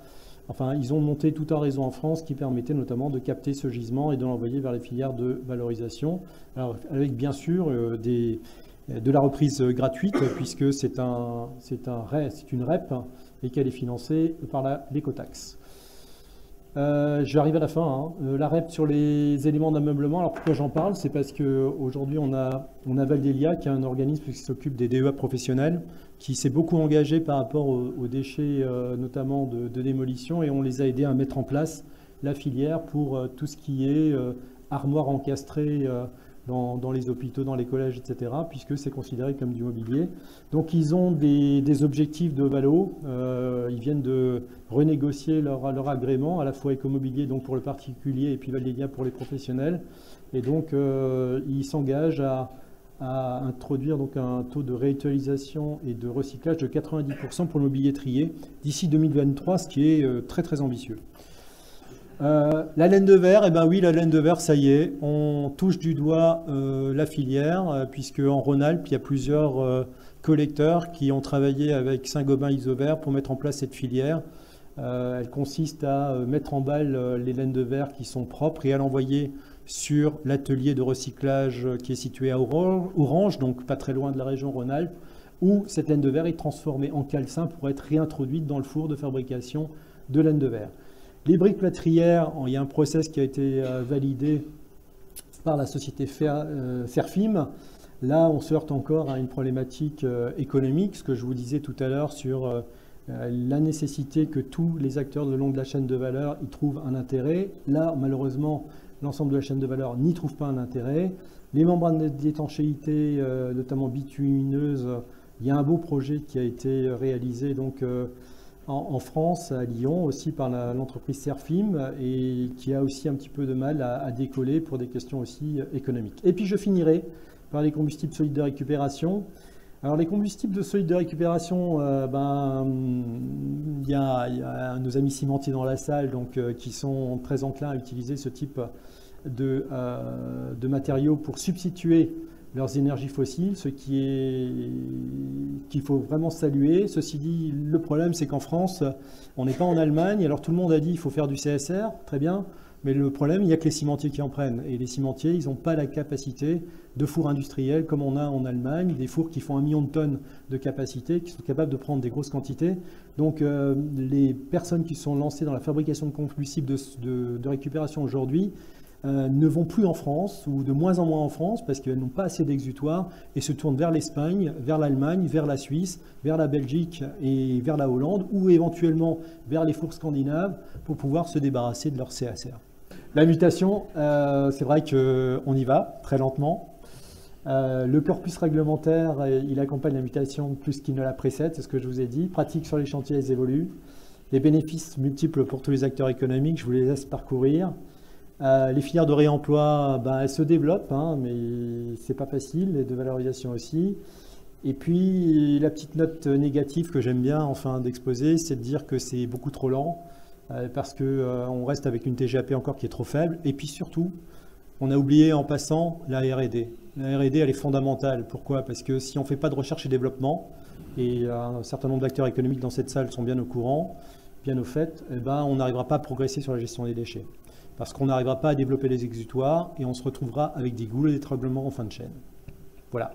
Speaker 1: Enfin, ils ont monté tout un réseau en France qui permettait notamment de capter ce gisement et de l'envoyer vers les filières de valorisation. Alors, avec bien sûr de la reprise gratuite, puisque c'est une REP et qu'elle est financée par l'écotaxe. Je vais arriver à la fin, hein. La REP sur les éléments d'ameublement, alors pourquoi j'en parle? C'est parce qu'aujourd'hui on a Valdelia, qui est un organisme qui s'occupe des DEA professionnels, qui s'est beaucoup engagé par rapport aux déchets, notamment de démolition, et on les a aidés à mettre en place la filière pour tout ce qui est armoires encastrées dans les hôpitaux, dans les collèges, etc., puisque c'est considéré comme du mobilier. Donc ils ont des objectifs de valo, ils viennent de renégocier leur agrément, à la fois écomobilier donc pour le particulier et puis Valdelia pour les professionnels. Et donc ils s'engagent à introduire donc un taux de réutilisation et de recyclage de 90% pour le mobilier trié d'ici 2023, ce qui est très très ambitieux. La laine de verre, eh ben oui, la laine de verre, ça y est, on touche du doigt la filière, puisque en Rhône-Alpes, il y a plusieurs collecteurs qui ont travaillé avec Saint-Gobain Isover pour mettre en place cette filière. Elle consiste à mettre en balle les laines de verre qui sont propres et à l'envoyer sur l'atelier de recyclage qui est situé à Orange, donc pas très loin de la région Rhône-Alpes, où cette laine de verre est transformée en calcin pour être réintroduite dans le four de fabrication de laine de verre. Les briques plâtrières, il y a un process qui a été validé par la société Ferfim. Là, on se heurte encore à une problématique économique, ce que je vous disais tout à l'heure sur la nécessité que tous les acteurs le long de la chaîne de valeur y trouvent un intérêt. Là, malheureusement, l'ensemble de la chaîne de valeur n'y trouve pas un intérêt. Les membranes d'étanchéité, notamment bitumineuses, il y a un beau projet qui a été réalisé donc, en France, à Lyon, aussi par l'entreprise Serfim, et qui a aussi un petit peu de mal à décoller pour des questions aussi économiques. Et puis je finirai par les combustibles solides de récupération. Alors les combustibles solides de récupération, il y a nos amis cimentiers dans la salle donc, qui sont très enclins à utiliser ce type de matériaux pour substituer leurs énergies fossiles, ce qu'il faut vraiment saluer. Ceci dit, le problème, c'est qu'en France, on n'est pas en Allemagne. Alors tout le monde a dit qu'il faut faire du CSR, très bien, mais le problème, il n'y a que les cimentiers qui en prennent. Et les cimentiers, ils n'ont pas la capacité de fours industriels comme on a en Allemagne, des fours qui font 1 million de tonnes de capacité, qui sont capables de prendre des grosses quantités. Donc les personnes qui sont lancées dans la fabrication de combustibles de récupération aujourd'hui, ne vont plus en France, ou de moins en moins en France, parce qu'elles n'ont pas assez d'exutoires, et se tournent vers l'Espagne, vers l'Allemagne, vers la Suisse, vers la Belgique et vers la Hollande, ou éventuellement vers les fours scandinaves, pour pouvoir se débarrasser de leur CSR. La mutation, c'est vrai qu'on y va très lentement. Le corpus réglementaire, il accompagne la mutation plus qu'il ne la précède, c'est ce que je vous ai dit. Pratique sur les chantiers, elles évoluent. Les bénéfices multiples pour tous les acteurs économiques, je vous les laisse parcourir. Les filières de réemploi, elles se développent, hein, mais c'est pas facile, et de valorisation aussi. Et puis la petite note négative que j'aime bien enfin d'exposer, c'est de dire que c'est beaucoup trop lent, parce qu'on reste avec une TGAP encore qui est trop faible. Et puis surtout, on a oublié en passant la R&D. La R&D, elle est fondamentale. Pourquoi? Parce que si on ne fait pas de recherche et développement, et un certain nombre d'acteurs économiques dans cette salle sont bien au courant, bien au fait, on n'arrivera pas à progresser sur la gestion des déchets. Parce qu'on n'arrivera pas à développer les exutoires et on se retrouvera avec des goulots d'étranglement en fin de chaîne. Voilà.